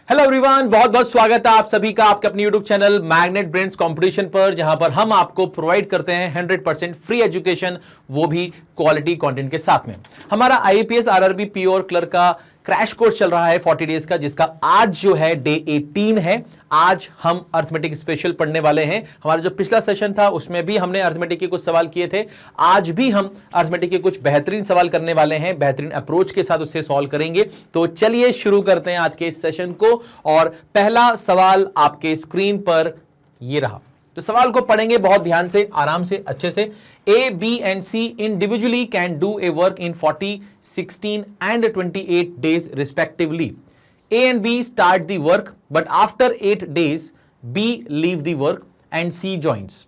Hello everyone, बहुत बहुत स्वागत है आप सभी का आपके अपने YouTube channel magnet brains competition पर, जहां पर हम आपको प्रोवाइड करते हैं 100% फ्री एजुकेशन, वो भी क्वालिटी कंटेंट के साथ में। हमारा आईएपीएस आरआरबी पीओ और क्लर्क का क्रैश कोर्स चल रहा है 40 डेज का, जिसका आज जो है डे 18 है। आज हम अर्थमेटिक स्पेशल पढ़ने वाले हैं। हमारा जो पिछला सेशन था उसमें भी हमने अर्थमेटिक के कुछ सवाल किए थे। आज भी हम अर्थमेटिक के कुछ बेहतरीन सवाल करने वाले हैं, बेहतरीन अप्रोच के साथ उससे सॉल्व करेंगे। तो चलिए शुरू करते हैं आज के इस सेशन को। और पहला सवाल आपके स्क्रीन पर ये रहा। तो सवाल को पढ़ेंगे बहुत ध्यान से, आराम से, अच्छे से। A, B and C individually can do a work in 40, 16 and 28 days respectively. A and B start the work, but after 8 days, B leave the work and C joins.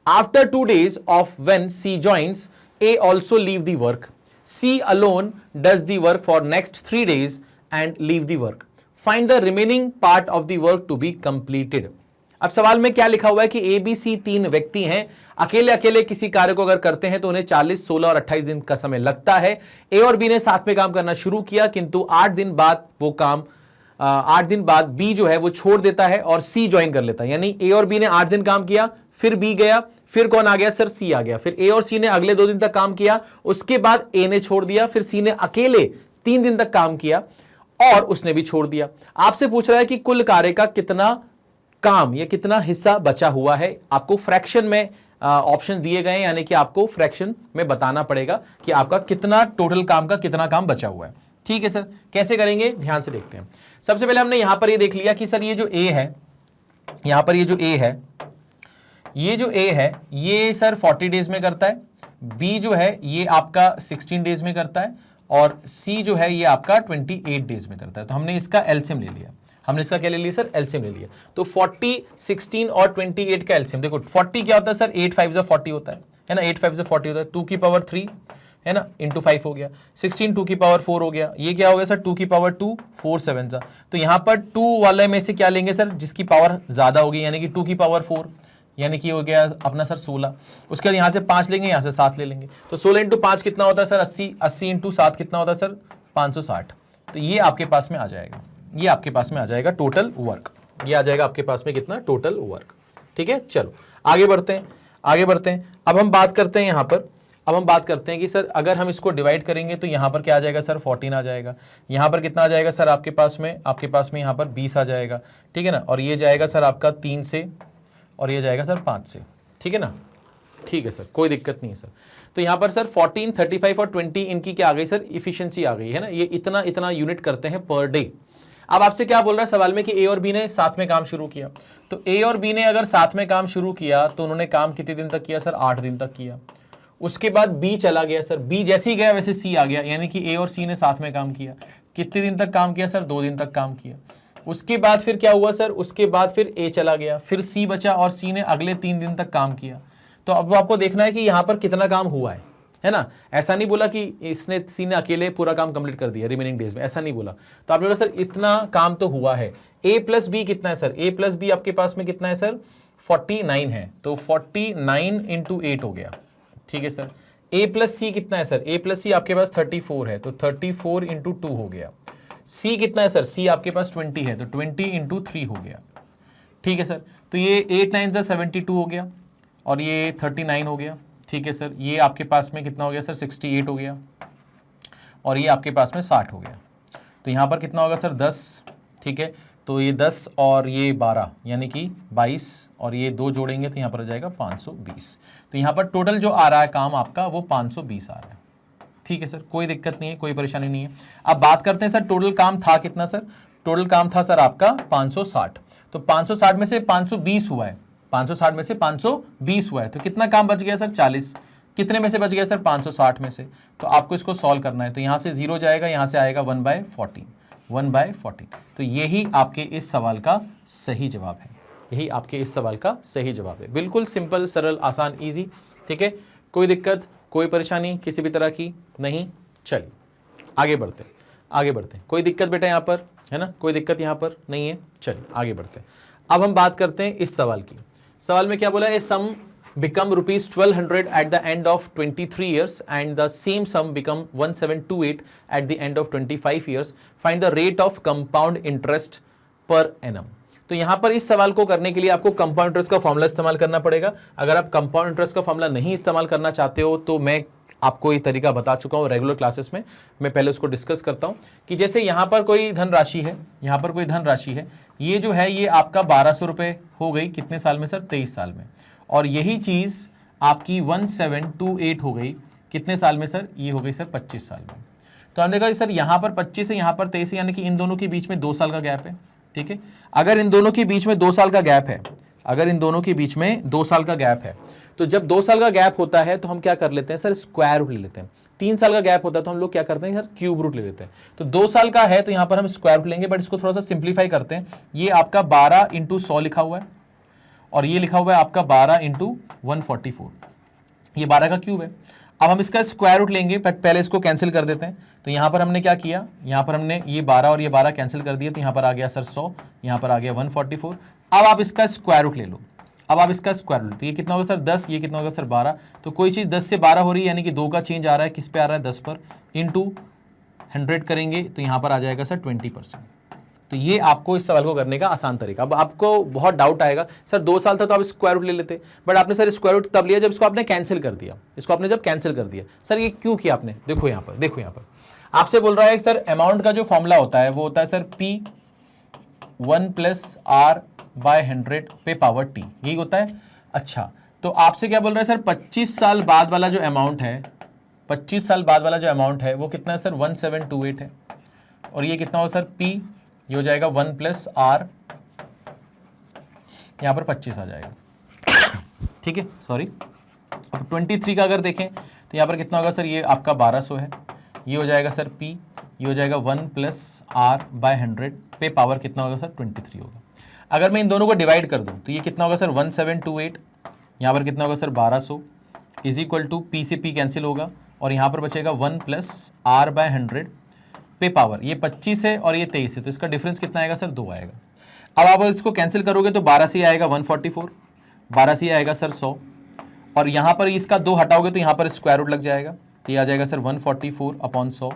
After 2 days of when C joins, A also leave the work. C alone does the work for next 3 days and leave the work. Find the remaining part of the work to be completed. अब सवाल में क्या लिखा हुआ है कि A B C तीन व्यक्ति हैं, अकेले अकेले किसी कार्य को अगर करते हैं तो उन्हें 40, 16 और 28 दिन का समय लगता है। ए और बी ने साथ में काम करना शुरू किया, किंतु 8 दिन बाद वो काम 8 दिन बाद बी जो है वो छोड़ देता है और सी ज्वाइन कर लेता है। यानी ए और बी ने 8 दिन काम किया, फिर बी गया, फिर कौन आ गया सर? सी आ गया। फिर ए और सी ने अगले 2 दिन तक काम किया, उसके बाद ए ने छोड़ दिया, फिर सी ने अकेले 3 दिन तक काम किया और उसने भी छोड़ दिया। आपसे पूछ रहा है कि कुल कार्य का कितना काम या कितना हिस्सा बचा हुआ है। आपको फ्रैक्शन में ऑप्शन दिए गए हैं, यानी कि आपको फ्रैक्शन में बताना पड़ेगा कि आपका कितना टोटल काम का कितना काम बचा हुआ है। ठीक है सर, कैसे करेंगे ध्यान से देखते हैं। सबसे पहले हमने यहां पर ये देख लिया कि सर ये जो ए है, यहां पर ये जो ए है, ये जो ए है ये सर 40 डेज में करता है, बी जो है ये आपका 16 डेज में करता है और सी जो है ये आपका 28 डेज में करता है। तो हमने इसका एलसीएम ले लिया। हमने इसका क्या ले लिया सर? एलसीएम ले लिया। तो 40, 16 और 28 का एलसीएम देखो। 40 क्या होता है सर? 8 5 40 होता है ना। 8 5 40 होता है, 2 की पावर 3 है ना, इंटू 5 हो गया। 16 2 की पावर 4 हो गया। ये क्या हो गया सर? 2 की पावर 2, 4 7 सा। तो यहां पर 2 वाले में से क्या लेंगे सर? जिसकी पावर ज्यादा होगी, यानी कि 2 की पावर 4, यानी कि हो गया अपना सर 16। उसके बाद यहां से 5 लेंगे, यहां से 7 ले लेंगे। तो 16 इंटू 5 कितना होता है सर? 80। 80 इंटू 7 कितना होता है सर? 560। तो ये आपके पास में आ जाएगा, ये आपके पास में आ जाएगा टोटल वर्क। ये आ जाएगा आपके पास में कितना? Total work. ठीक है, चलो आगे बढ़ते हैं, आगे बढ़ते हैं। अब हम बात करते हैं यहां पर, अब हम बात करते हैं कि सर अगर हम इसको डिवाइड करेंगे तो यहां पर क्या आ जाएगा सर? 14 आ जाएगा। यहां पर कितना आ जाएगा सर आपके पास में? आपके पास में यहां पर 20 आ जाएगा। ठीक है ना। और ये जाएगा सर आपका 3 से और ये जाएगा सर 5 से। ठीक है ना। ठीक है सर, कोई दिक्कत नहीं है सर। तो यहां पर सर 14, 35 और 20 इनकी क्या आ गई सर? इफिशियंसी आ गई है ना। ये इतना इतना यूनिट करते हैं पर डे। अब आपसे क्या बोल रहा है सवाल में कि ए और बी ने साथ में काम शुरू किया। तो ए और बी ने अगर साथ में काम शुरू किया तो उन्होंने काम कितने दिन तक किया सर? 8 दिन तक किया। उसके बाद बी चला गया सर, बी जैसे ही गया वैसे सी आ गया, यानी कि ए और सी ने साथ में काम किया। कितने दिन तक काम किया सर? 2 दिन तक काम किया। उसके बाद फिर क्या हुआ सर? उसके बाद फिर ए चला गया, फिर सी बचा और सी ने अगले 3 दिन तक काम किया। तो अब आपको देखना है कि यहां पर कितना काम हुआ है ना। ऐसा नहीं बोला कि इसने सी ने अकेले पूरा काम कंप्लीट कर दिया रिमेनिंग डेज में, ऐसा नहीं बोला। तो आपने बोला सर इतना काम तो हुआ है। ए प्लस बी कितना है सर? ए प्लस बी आपके पास में कितना है सर? 49 है। तो 49 इंटू 8 हो गया। ठीक है सर। ए प्लस सी कितना है सर? ए प्लस सी आपके पास 34 है, तो 34 इंटू 2 हो गया। सी कितना है सर? सी आपके पास 20 है, तो 20 इंटू 3 हो गया। ठीक है सर। तो ये 8 9 72 हो गया और ये 39 हो गया। ठीक है सर। ये आपके पास में कितना हो गया सर? 68 हो गया और ये आपके पास में 60 हो गया। तो यहाँ पर कितना होगा सर? 10। ठीक है। तो ये 10 और ये 12 यानी कि 22 और ये 2 जोड़ेंगे तो यहाँ पर आ जाएगा 520। तो यहाँ पर टोटल जो आ रहा है काम आपका वो 520 आ रहा है। ठीक है सर, कोई दिक्कत नहीं है, कोई परेशानी नहीं है। अब बात करते हैं सर टोटल काम था कितना सर? टोटल काम था सर आपका 560। तो 560 में से 520 हुआ है, 560 में से 520 हुआ है, तो कितना काम बच गया सर? 40। कितने में से बच गया सर? 560 में से। तो आपको इसको सॉल्व करना है। तो यहां से 0 जाएगा, यहां से आएगा 1/14, 1/14। तो यही आपके इस सवाल का सही जवाब है। यही आपके इस सवाल का सही जवाब है। बिल्कुल सिंपल, सरल, आसान, ईजी। ठीक है, कोई दिक्कत, कोई परेशानी किसी भी तरह की नहीं। चलिए आगे बढ़ते हैं, आगे बढ़ते हैं। कोई दिक्कत बेटा यहाँ पर है ना? कोई दिक्कत यहाँ पर नहीं है। चलिए आगे बढ़ते हैं। अब हम बात करते हैं इस सवाल की। सवाल में क्या बोला है? सम become rupees 1200 at the end of 23 years and the same sum become 1728 at the end of 25 years. Find the rate of compound interest per annum. तो यहां पर इस सवाल को करने के लिए आपको कंपाउंड इंटरेस्ट का फॉर्मूला इस्तेमाल करना पड़ेगा। अगर आप कंपाउंड इंटरेस्ट का फॉर्मूला नहीं इस्तेमाल करना चाहते हो तो मैं आपको ये तरीका बता चुका हूं रेगुलर क्लासेस में। मैं पहले उसको डिस्कस करता हूं कि जैसे यहां पर कोई धनराशि है, यहां पर कोई धनराशि है, ये जो है ये आपका 1200 रुपए हो गई कितने साल में सर? 23 साल में। और यही चीज आपकी 1728 हो गई कितने साल में सर? ये हो गई सर 25 साल में। तो हमने कहा सर यहां पर 25 है, यहां पर 23 है, यानी कि इन दोनों के बीच में 2 साल का गैप है। ठीक है, अगर इन दोनों के बीच में 2 साल का गैप है, अगर इन दोनों के बीच में 2 साल का गैप है, तो जब 2 साल का गैप होता है तो हम क्या कर लेते हैं सर? स्क्वायर रूट ले लेते हैं। 3 साल का गैप होता है तो हम लोग क्या करते हैं सर? क्यूब रूट ले लेते हैं। तो 2 साल का है तो यहां पर हम स्क्वायर रूट लेंगे, बट इसको थोड़ा सा सिंप्लीफाई करते हैं। ये आपका 12 इंटू 100 लिखा हुआ है और ये लिखा हुआ है आपका 12 इंटू 144, ये 12 का क्यूब है। अब हम इसका स्क्वायर रूट लेंगे, बट पहले इसको कैंसिल कर देते हैं। तो यहां पर हमने क्या किया? यहां पर हमने ये 12 और ये 12 कैंसिल कर दिए, तो यहां पर आ गया सर 100, यहां पर आ गया 144। अब आप इसका स्क्वायर रूट ले लो, अब आप इसका स्क्वायर रूट, तो ये कितना होगा सर? 10, ये कितना होगा सर? 12। तो कोई चीज़ 10 से 12 हो रही है, यानी कि 2 का चेंज आ रहा है, किस पे आ रहा है? 10 पर। इंटू 100 करेंगे तो यहाँ पर आ जाएगा सर 20%। तो ये आपको इस सवाल को करने का आसान तरीका। अब आपको बहुत डाउट आएगा सर 2 साल था तो आप स्क्वायर रूट ले लेते, बट आपने सर स्क्वायर रूट तब लिया जब इसको आपने कैंसिल कर दिया। इसको आपने जब कैंसिल कर दिया, सर ये क्यों किया आपने? देखो यहाँ पर, देखो यहाँ पर आपसे बोल रहा है सर अमाउंट का जो फॉर्मूला होता है वो होता है सर P1 + R/100 पे पावर T, यही होता है। अच्छा, तो आपसे क्या बोल रहा है सर? 25 साल बाद वाला जो अमाउंट है, 25 साल बाद वाला जो अमाउंट है वो कितना है सर? 1728 है। और ये कितना होगा सर? P, ये हो जाएगा 1 + R, यहां पर 25 आ जाएगा। ठीक है, सॉरी। अब 23 का अगर देखें तो यहां पर कितना होगा सर? ये आपका 1200 है, ये हो जाएगा सर P, ये हो जाएगा 1 + R/100 पे पावर कितना होगा सर? 23 होगा। अगर मैं इन दोनों को डिवाइड कर दूं तो ये कितना होगा सर? 1728, यहाँ पर कितना होगा sir? 1200 is equal to P से P कैंसिल होगा और यहाँ पर बचेगा 1 + R/100 पे पावर, ये 25 है और ये 23 है, तो इसका डिफरेंस कितना आएगा सर? 2 आएगा। अब आप इसको कैंसिल करोगे तो 12 से आएगा 144, 12 से आएगा सर 100, और यहाँ पर इसका 2 हटाओगे तो यहाँ पर स्क्वायर रूट लग जाएगा, तो ये आ जाएगा सर 144/100,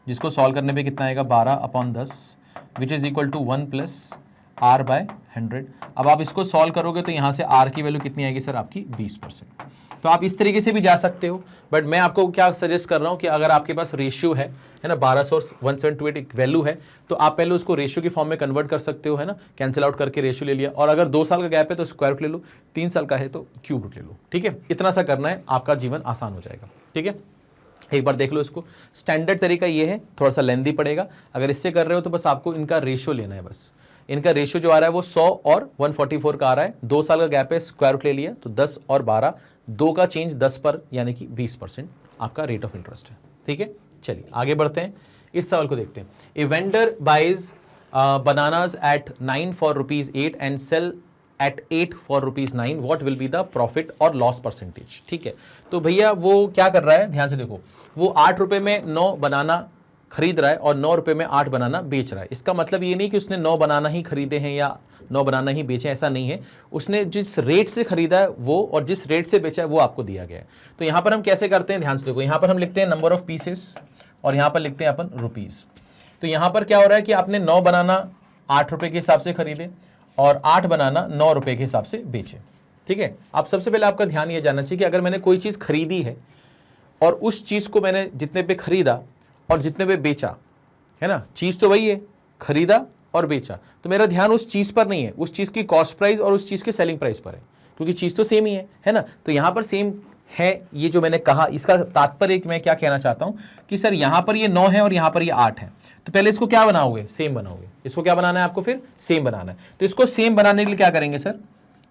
जिसको सॉल्व करने पे कितना आएगा? 12/10, which is equal to 1 + R/100। अब आप इसको सॉल्व करोगे तो यहाँ से R की वैल्यू कितनी आएगी सर? आपकी 20%। तो आप इस तरीके से भी जा सकते हो, बट मैं आपको क्या सजेस्ट कर रहा हूँ कि अगर आपके पास रेशियो है ना, 1200 और 1728 एक वैल्यू है, तो आप पहले उसको रेशियो की फॉर्म में कन्वर्ट कर सकते हो, है ना, कैंसिल आउट करके रेशियो ले लिया। और अगर 2 साल का गैप है तो स्क्वायर रूट ले लो, 3 साल का है तो क्यूब रूट ले लो। ठीक है, इतना सा करना है, आपका जीवन आसान हो जाएगा। ठीक है, एक बार देख लो इसको। स्टैंडर्ड तरीका ये है, थोड़ा सा लेंदी पड़ेगा। अगर इससे कर रहे हो तो बस आपको इनका रेशियो लेना है। बस इनका रेशियो जो आ रहा है वो 100 और 144 का आ रहा है। 2 साल का गैप है, स्क्वायर रूट ले लिया तो 10 और 12, 2 का चेंज 10 पर, यानी कि 20% आपका रेट ऑफ इंटरेस्ट है। ठीक है, चलिए आगे बढ़ते हैं, इस सवाल को देखते हैं। A vendor buys bananas at 9 for ₹8 and sell at 8 for ₹9, what will be the profit और लॉस परसेंटेज। ठीक है, तो भैया वो क्या कर रहा है, ध्यान से देखो, वो 8 रुपए में 9 बनाना खरीद रहा है और 9 रुपए में 8 बनाना बेच रहा है। इसका मतलब ये नहीं कि उसने 9 बनाना ही खरीदे हैं या 9 बनाना ही बेचे, ऐसा नहीं है। उसने जिस रेट से खरीदा है वो और जिस रेट से बेचा है वो आपको दिया गया है। तो यहां पर हम कैसे करते हैं, ध्यान से देखो, यहां पर हम लिखते हैं नंबर ऑफ पीसेस और यहां पर लिखते हैं अपन रुपीस। तो यहां पर क्या हो रहा है कि आपने 9 बनाना 8 रुपए के हिसाब से खरीदे और 8 बनाना 9 रुपए के हिसाब से बेचे। ठीक है, आप सबसे पहले आपका ध्यान ये जानना चाहिए कि अगर मैंने कोई चीज खरीदी है और उस चीज को मैंने जितने पे खरीदा और जितने पे बेचा, है ना, चीज तो वही है, खरीदा और बेचा, तो मेरा ध्यान उस चीज पर नहीं है, उस चीज की कॉस्ट प्राइस और उस चीज के सेलिंग प्राइस पर है, क्योंकि चीज तो सेम ही है ना। तो यहां पर सेम है, ये जो मैंने कहा इसका तात्पर्य मैं क्या कहना चाहता हूं कि सर यहां पर ये 9 है और यहां पर ये 8 है, तो पहले इसको क्या बनाओगे? सेम बनाओगे। इसको क्या बनाना है आपको? फिर सेम बनाना है। तो इसको सेम बनाने के लिए क्या करेंगे सर?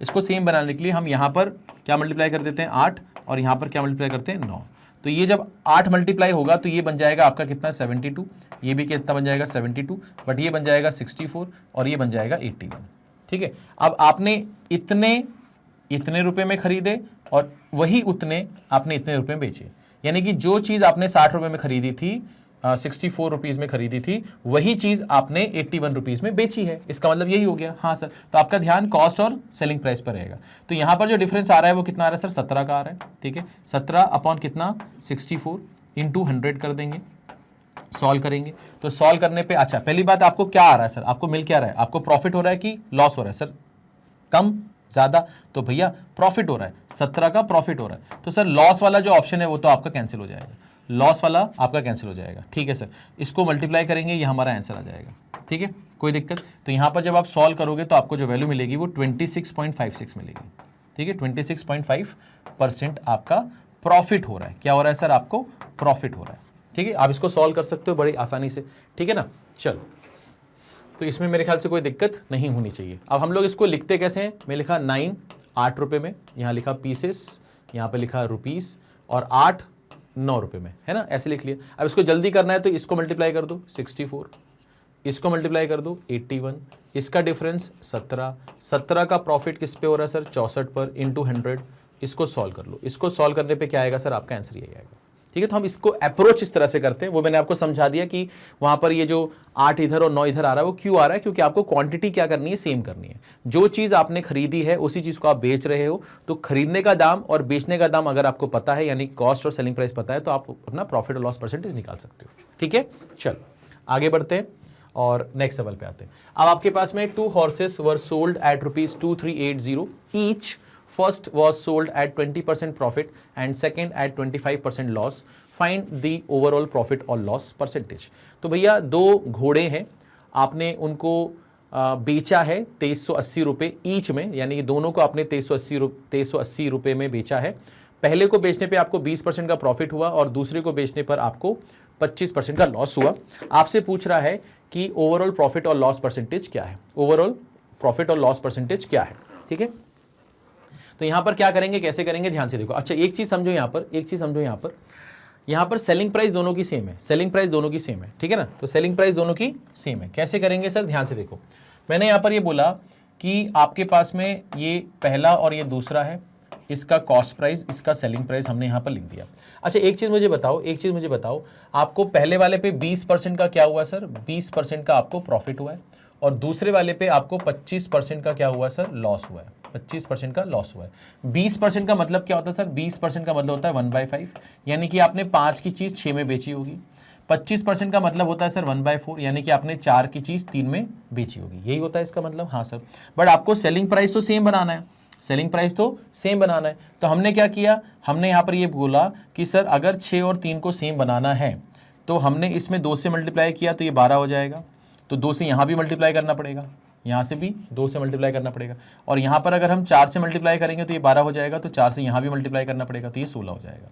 इसको सेम बनाने के लिए हम यहां पर क्या मल्टीप्लाई कर देते हैं? 8, और यहां पर क्या मल्टीप्लाई करते हैं? 9। तो ये जब 8 मल्टीप्लाई होगा तो ये बन जाएगा आपका कितना? 72। ये भी कितना बन जाएगा? 72, बट ये बन जाएगा 64 और ये बन जाएगा 81। ठीक है, अब आपने इतने रुपए में खरीदे और वही उतने आपने इतने रुपए में बेचे, यानी कि जो चीज आपने 60 रुपए में खरीदी थी, 64 रुपीज में खरीदी थी, वही चीज आपने 81 रुपीज में बेची है। इसका मतलब यही हो गया। हाँ सर, तो आपका ध्यान कॉस्ट और सेलिंग प्राइस पर रहेगा। तो यहां पर जो डिफरेंस आ रहा है वो कितना आ रहा है सर? 17 का आ रहा है। ठीक है, 17 अपॉन कितना? 64 इंटू 100 कर देंगे, सॉल्व करेंगे तो सॉल्व करने पे अच्छा पहली बात आपको क्या आ रहा है सर, आपको मिल क्या रहा है, आपको प्रॉफिट हो रहा है कि लॉस हो रहा है सर, कम ज्यादा, तो भैया प्रॉफिट हो रहा है, 17 का प्रॉफिट हो रहा है, तो सर लॉस वाला जो ऑप्शन है वो तो आपका कैंसिल हो जाएगा, लॉस वाला आपका कैंसिल हो जाएगा, ठीक है सर। इसको मल्टीप्लाई करेंगे ये हमारा आंसर आ जाएगा, ठीक है, कोई दिक्कत। तो यहां पर जब आप सॉल्व करोगे तो आपको जो वैल्यू मिलेगी वो 26.56 मिलेगी, ठीक है, 26.5% आपका प्रॉफिट हो रहा है। क्या हो रहा है सर, आपको प्रॉफिट हो रहा है, ठीक है। आप इसको सॉल्व कर सकते हो बड़ी आसानी से, ठीक है ना। चलो, तो इसमें मेरे ख्याल से कोई दिक्कत नहीं होनी चाहिए। अब हम लोग इसको लिखते कैसे हैं, मैं लिखा 9 8 रुपये में, यहाँ लिखा पीसेस, यहाँ पे लिखा रुपीस, और 8 9 रुपये में, है ना, ऐसे लिख लिया। अब इसको जल्दी करना है तो इसको मल्टीप्लाई कर दो 64, इसको मल्टीप्लाई कर दो 81, इसका डिफरेंस 17, 17 का प्रॉफिट किस पे हो रहा है सर, 64 पर, इंटू 100, इसको सॉल्व कर लो। इसको सॉल्व करने पे क्या आएगा सर, आपका आंसर ये आएगा, ठीक है। तो हम इसको अप्रोच इस तरह से करते हैं, वो मैंने आपको समझा दिया कि वहां पर ये जो 8 इधर और 9 इधर आ रहा है वो क्यों आ रहा है, क्योंकि आपको क्वांटिटी क्या करनी है, सेम करनी है। जो चीज आपने खरीदी है उसी चीज को आप बेच रहे हो, तो खरीदने का दाम और बेचने का दाम अगर आपको पता है, यानी कॉस्ट और सेलिंग प्राइस पता है, तो आप अपना प्रॉफिट और लॉस परसेंटेज निकाल सकते हो, ठीक है। चलो आगे बढ़ते हैं और नेक्स्ट सवाल पे आते हैं। अब आपके पास में 2 horses were sold at ₹2380 each. First was sold at 20% profit and second at 25% loss. Find the overall profit or loss percentage. तो भैया 2 घोड़े हैं, आपने उनको बेचा है 2380 रुपये ईच में, यानी कि दोनों को आपने 2380 रुपये में बेचा है। पहले को बेचने पे आपको 20% का प्रॉफिट हुआ और दूसरे को बेचने पर आपको 25% का लॉस हुआ। आपसे पूछ रहा है कि ओवरऑल प्रॉफिट और लॉस परसेंटेज क्या है, ओवरऑल प्रॉफिट और लॉस परसेंटेज क्या है, ठीक है। तो यहां पर क्या करेंगे, कैसे करेंगे, ध्यान से देखो। अच्छा एक चीज समझो यहां पर, एक चीज समझो यहां पर सेलिंग प्राइस दोनों की सेम है, सेलिंग प्राइस दोनों की सेम है, ठीक है ना। तो सेलिंग प्राइस दोनों की सेम है, कैसे करेंगे सर, ध्यान से देखो। मैंने यहां पर ये बोला कि आपके पास में ये पहला और ये दूसरा है, इसका कॉस्ट प्राइस, इसका सेलिंग प्राइस हमने यहां पर लिख दिया। अच्छा एक चीज मुझे बताओ, एक चीज मुझे बताओ, आपको पहले वाले पे 20% का क्या हुआ सर, 20% का आपको प्रॉफिट हुआ है, और दूसरे वाले पे आपको 25% का क्या हुआ सर, लॉस हुआ है, 25% का लॉस हुआ है। 20% का मतलब क्या होता है सर, 20% का मतलब होता है 1/5, यानी कि आपने 5 की चीज 6 में बेची होगी। 25% का मतलब होता है सर 1/4, यानी कि आपने 4 की चीज 3 में बेची होगी, यही होता है इसका मतलब। हाँ सर, बट आपको सेलिंग प्राइस तो सेम बनाना है, सेलिंग प्राइस तो सेम बनाना है। तो हमने क्या किया, हमने यहाँ पर ये बोला कि सर अगर 6 और 3 को सेम बनाना है तो हमने इसमें 2 से मल्टीप्लाई किया तो ये 12 हो जाएगा, तो 2 से यहाँ भी मल्टीप्लाई करना पड़ेगा, यहाँ से भी 2 से मल्टीप्लाई करना पड़ेगा, और यहाँ पर अगर हम 4 से मल्टीप्लाई करेंगे तो ये 12 हो जाएगा, तो 4 से यहाँ भी मल्टीप्लाई करना पड़ेगा, तो ये 16 हो जाएगा।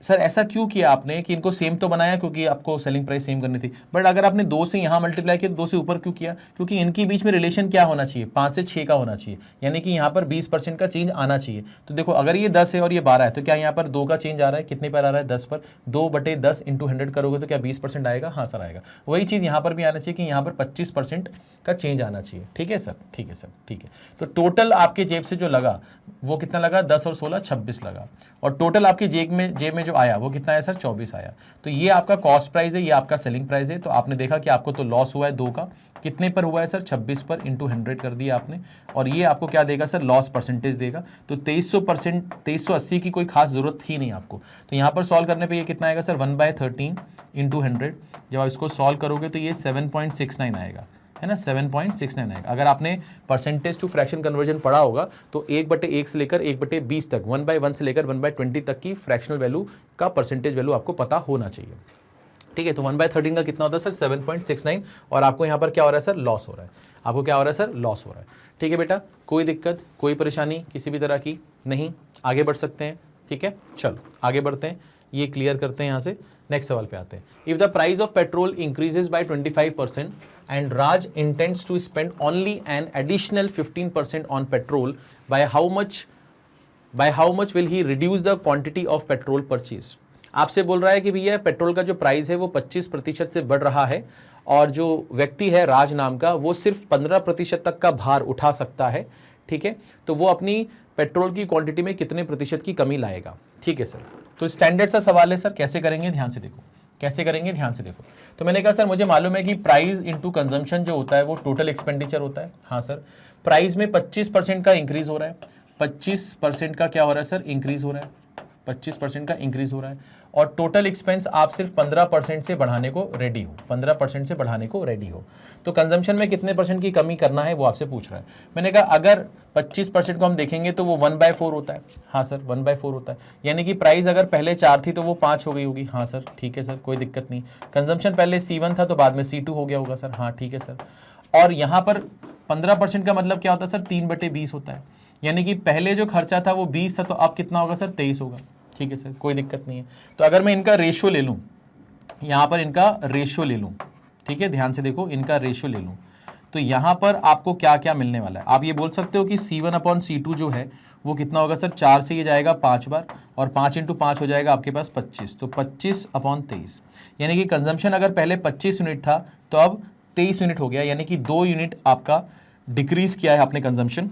सर ऐसा क्यों किया आपने कि इनको सेम तो बनाया क्योंकि आपको सेलिंग प्राइस सेम करनी थी, बट अगर आपने 2 से यहाँ मल्टीप्लाई किया तो 2 से ऊपर क्यों किया, क्योंकि इनके बीच में रिलेशन क्या होना चाहिए, 5 से 6 का होना चाहिए, यानी कि यहाँ पर 20% का चेंज आना चाहिए। तो देखो अगर ये 10 है और ये 12 है तो क्या यहाँ पर 2 का चेंज आ रहा है, कितने पर आ रहा है, 10 पर, 2/10 इंटू 100 करोगे तो क्या 20% आएगा, हाँ सर आएगा। वही चीज़ यहाँ पर भी आना चाहिए कि यहाँ पर 25% का चेंज आना चाहिए, ठीक है सर, ठीक है सर, ठीक है। तो टोटल आपके जेब से जो लगा वो कितना लगा, 10 और 16 26 लगा, और टोटल आपकी जेब में जो आया वो कितना है सर, 24 आया। तो ये आपका कॉस्ट प्राइस है, ये आपका सेलिंग प्राइस है। तो आपने देखा कि आपको तो लॉस हुआ है 2 का, कितने पर हुआ है सर, 26 पर, इंटू 100 कर दिया आपने, और ये आपको क्या देगा सर, लॉस परसेंटेज देगा। तो 2300%, 2380 की कोई खास जरूरत ही नहीं आपको। तो यहाँ पर सॉल्व करने पर ये कितना आएगा सर, 1/13 इंटू 100, जब आप इसको सॉल्व करोगे तो ये 7.69 आएगा, है ना, 7.69 आएगा। अगर आपने परसेंटेज टू फ्रैक्शन कन्वर्जन पढ़ा होगा तो 1/1 से लेकर 1/20 तक, 1/1 से लेकर 1/20 तक की फ्रैक्शनल वैल्यू का परसेंटेज वैल्यू आपको पता होना चाहिए, ठीक है। तो 1/13 का कितना होता है सर, 7.69, और आपको यहाँ पर क्या हो रहा है सर, लॉस हो रहा है, आपको क्या हो रहा है सर, लॉस हो रहा है, ठीक है बेटा। कोई दिक्कत, कोई परेशानी किसी भी तरह की नहीं, आगे बढ़ सकते हैं, ठीक है। चलो आगे बढ़ते हैं, ये क्लियर करते हैं। यहाँ से नेक्स्ट सवाल पे आते हैं। If the price of petrol increases by 25% and Raj intends to spend only an additional 15% on petrol, by how much will he reduce the quantity of petrol purchase? आपसे बोल रहा है कि भैया पेट्रोल का जो प्राइस है वो 25% से बढ़ रहा है, और जो व्यक्ति है राज नाम का वो सिर्फ 15% तक का भार उठा सकता है, ठीक है। तो वो अपनी पेट्रोल की क्वांटिटी में कितने प्रतिशत की कमी लाएगा, ठीक है सर। तो स्टैंडर्ड सा सवाल है सर, कैसे करेंगे ध्यान से देखो, कैसे करेंगे ध्यान से देखो। तो मैंने कहा सर मुझे मालूम है कि प्राइस इनटू कंजम्पशन जो होता है वो टोटल एक्सपेंडिचर होता है। हाँ सर, प्राइस में 25% का इंक्रीज हो रहा है, 25% का क्या हो रहा है सर, इंक्रीज हो रहा है, 25% का इंक्रीज हो रहा है, और टोटल एक्सपेंस आप सिर्फ 15% से बढ़ाने को रेडी हो, 15% से बढ़ाने को रेडी हो। तो कंजम्पशन में कितने परसेंट की कमी करना है वो आपसे पूछ रहा है। मैंने कहा अगर 25% को हम देखेंगे तो वो 1/4 होता है। हाँ सर 1/4 होता है, यानी कि प्राइस अगर पहले 4 थी तो वो 5 हो गई होगी। हाँ सर ठीक है सर, कोई दिक्कत नहीं। कंजम्पशन पहले C1 था तो बाद में C2 हो गया होगा सर। हाँ ठीक है सर। और यहाँ पर 15% का मतलब क्या होता है सर, 3/20 होता है, यानी कि पहले जो खर्चा था वो 20 था तो अब कितना होगा सर, 23 होगा। ठीक है सर, कोई दिक्कत नहीं है। तो अगर मैं इनका रेशियो ले लूँ, यहाँ पर इनका रेशियो ले लूँ, ठीक है, ध्यान से देखो, इनका रेशियो ले लूँ तो यहाँ पर आपको क्या क्या मिलने वाला है। आप ये बोल सकते हो कि C1/C2 जो है वो कितना होगा सर, 4 से ये जाएगा 5 बार और 5 × 5 हो जाएगा आपके पास 25, तो 25/23, यानी कि कंजम्पशन अगर पहले 25 यूनिट था तो अब 23 यूनिट हो गया, यानी कि 2 यूनिट आपका डिक्रीज किया है आपने कंजम्पशन।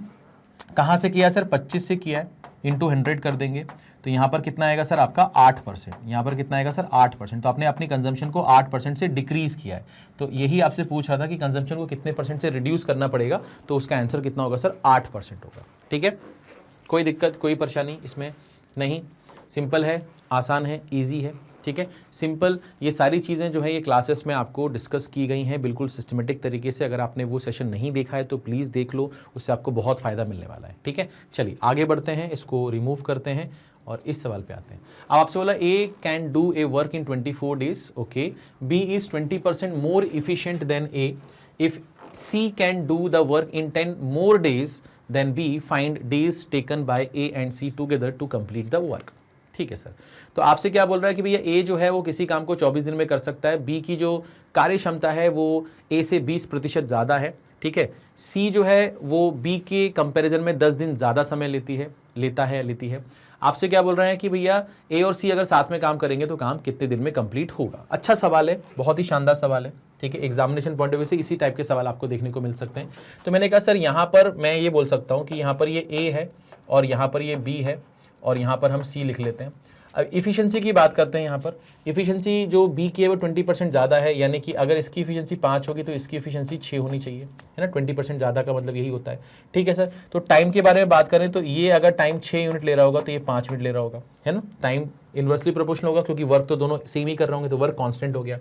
कहाँ से किया है सर, 25 से किया है, इंटू 100 कर देंगे तो यहाँ पर कितना आएगा सर आपका 8%। यहाँ पर कितना आएगा सर 8%। तो आपने अपनी कंजम्पशन को 8% से डिक्रीज किया है। तो यही आपसे पूछ रहा था कि कंजम्पशन को कितने % से रिड्यूस करना पड़ेगा, तो उसका आंसर कितना होगा सर, 8% होगा। ठीक है, कोई दिक्कत कोई परेशानी इसमें नहीं, सिंपल है, आसान है, ईजी है। ठीक है, सिंपल। ये सारी चीज़ें जो है ये क्लासेस में आपको डिस्कस की गई हैं बिल्कुल सिस्टमेटिक तरीके से। अगर आपने वो सेशन नहीं देखा है तो प्लीज़ देख लो, उससे आपको बहुत फ़ायदा मिलने वाला है। ठीक है, चलिए आगे बढ़ते हैं, इसको रिमूव करते हैं और इस सवाल पे आते हैं। अब आपसे बोला A can do a work in 24 days, okay, B is 20% more efficient than A, if C can do the work in 10 more days than B, find days taken by A and C together to complete the work. ठीक है sir, तो आपसे क्या बोल रहा है कि भैया ए जो है वो किसी काम को 24 दिन में कर सकता है, बी की जो कार्य क्षमता है वो ए से 20% ज़्यादा है। ठीक है, सी जो है वो बी के कंपैरिजन में 10 दिन ज़्यादा समय लेती है। आपसे क्या बोल रहे हैं कि भैया ए और सी अगर साथ में काम करेंगे तो काम कितने दिन में कंप्लीट होगा। अच्छा सवाल है, बहुत ही शानदार सवाल है। ठीक है, एग्जामिनेशन पॉइंट ऑफ व्यू से इसी टाइप के सवाल आपको देखने को मिल सकते हैं। तो मैंने कहा सर यहाँ पर मैं ये बोल सकता हूँ कि यहाँ पर ये ए है और यहाँ पर ये बी है और यहाँ पर हम सी लिख लेते हैं। अब इफिशिएंसी की बात करते हैं। यहाँ पर इफिशिएंसी जो बी की है वो 20% ज़्यादा है, यानी कि अगर इसकी इफिशिएंसी 5 होगी तो इसकी इफिशिएंसी 6 होनी चाहिए, है ना। 20% ज़्यादा का मतलब यही होता है। ठीक है सर, तो टाइम के बारे में बात करें तो ये अगर टाइम 6 यूनिट ले रहा होगा तो ये 5 मिनट ले रहा होगा, है ना। टाइम इन्वर्सली प्रोपोर्शनल होगा क्योंकि वर्क तो दोनों सेम ही कर रहे होंगे, तो वर्क कांस्टेंट हो गया।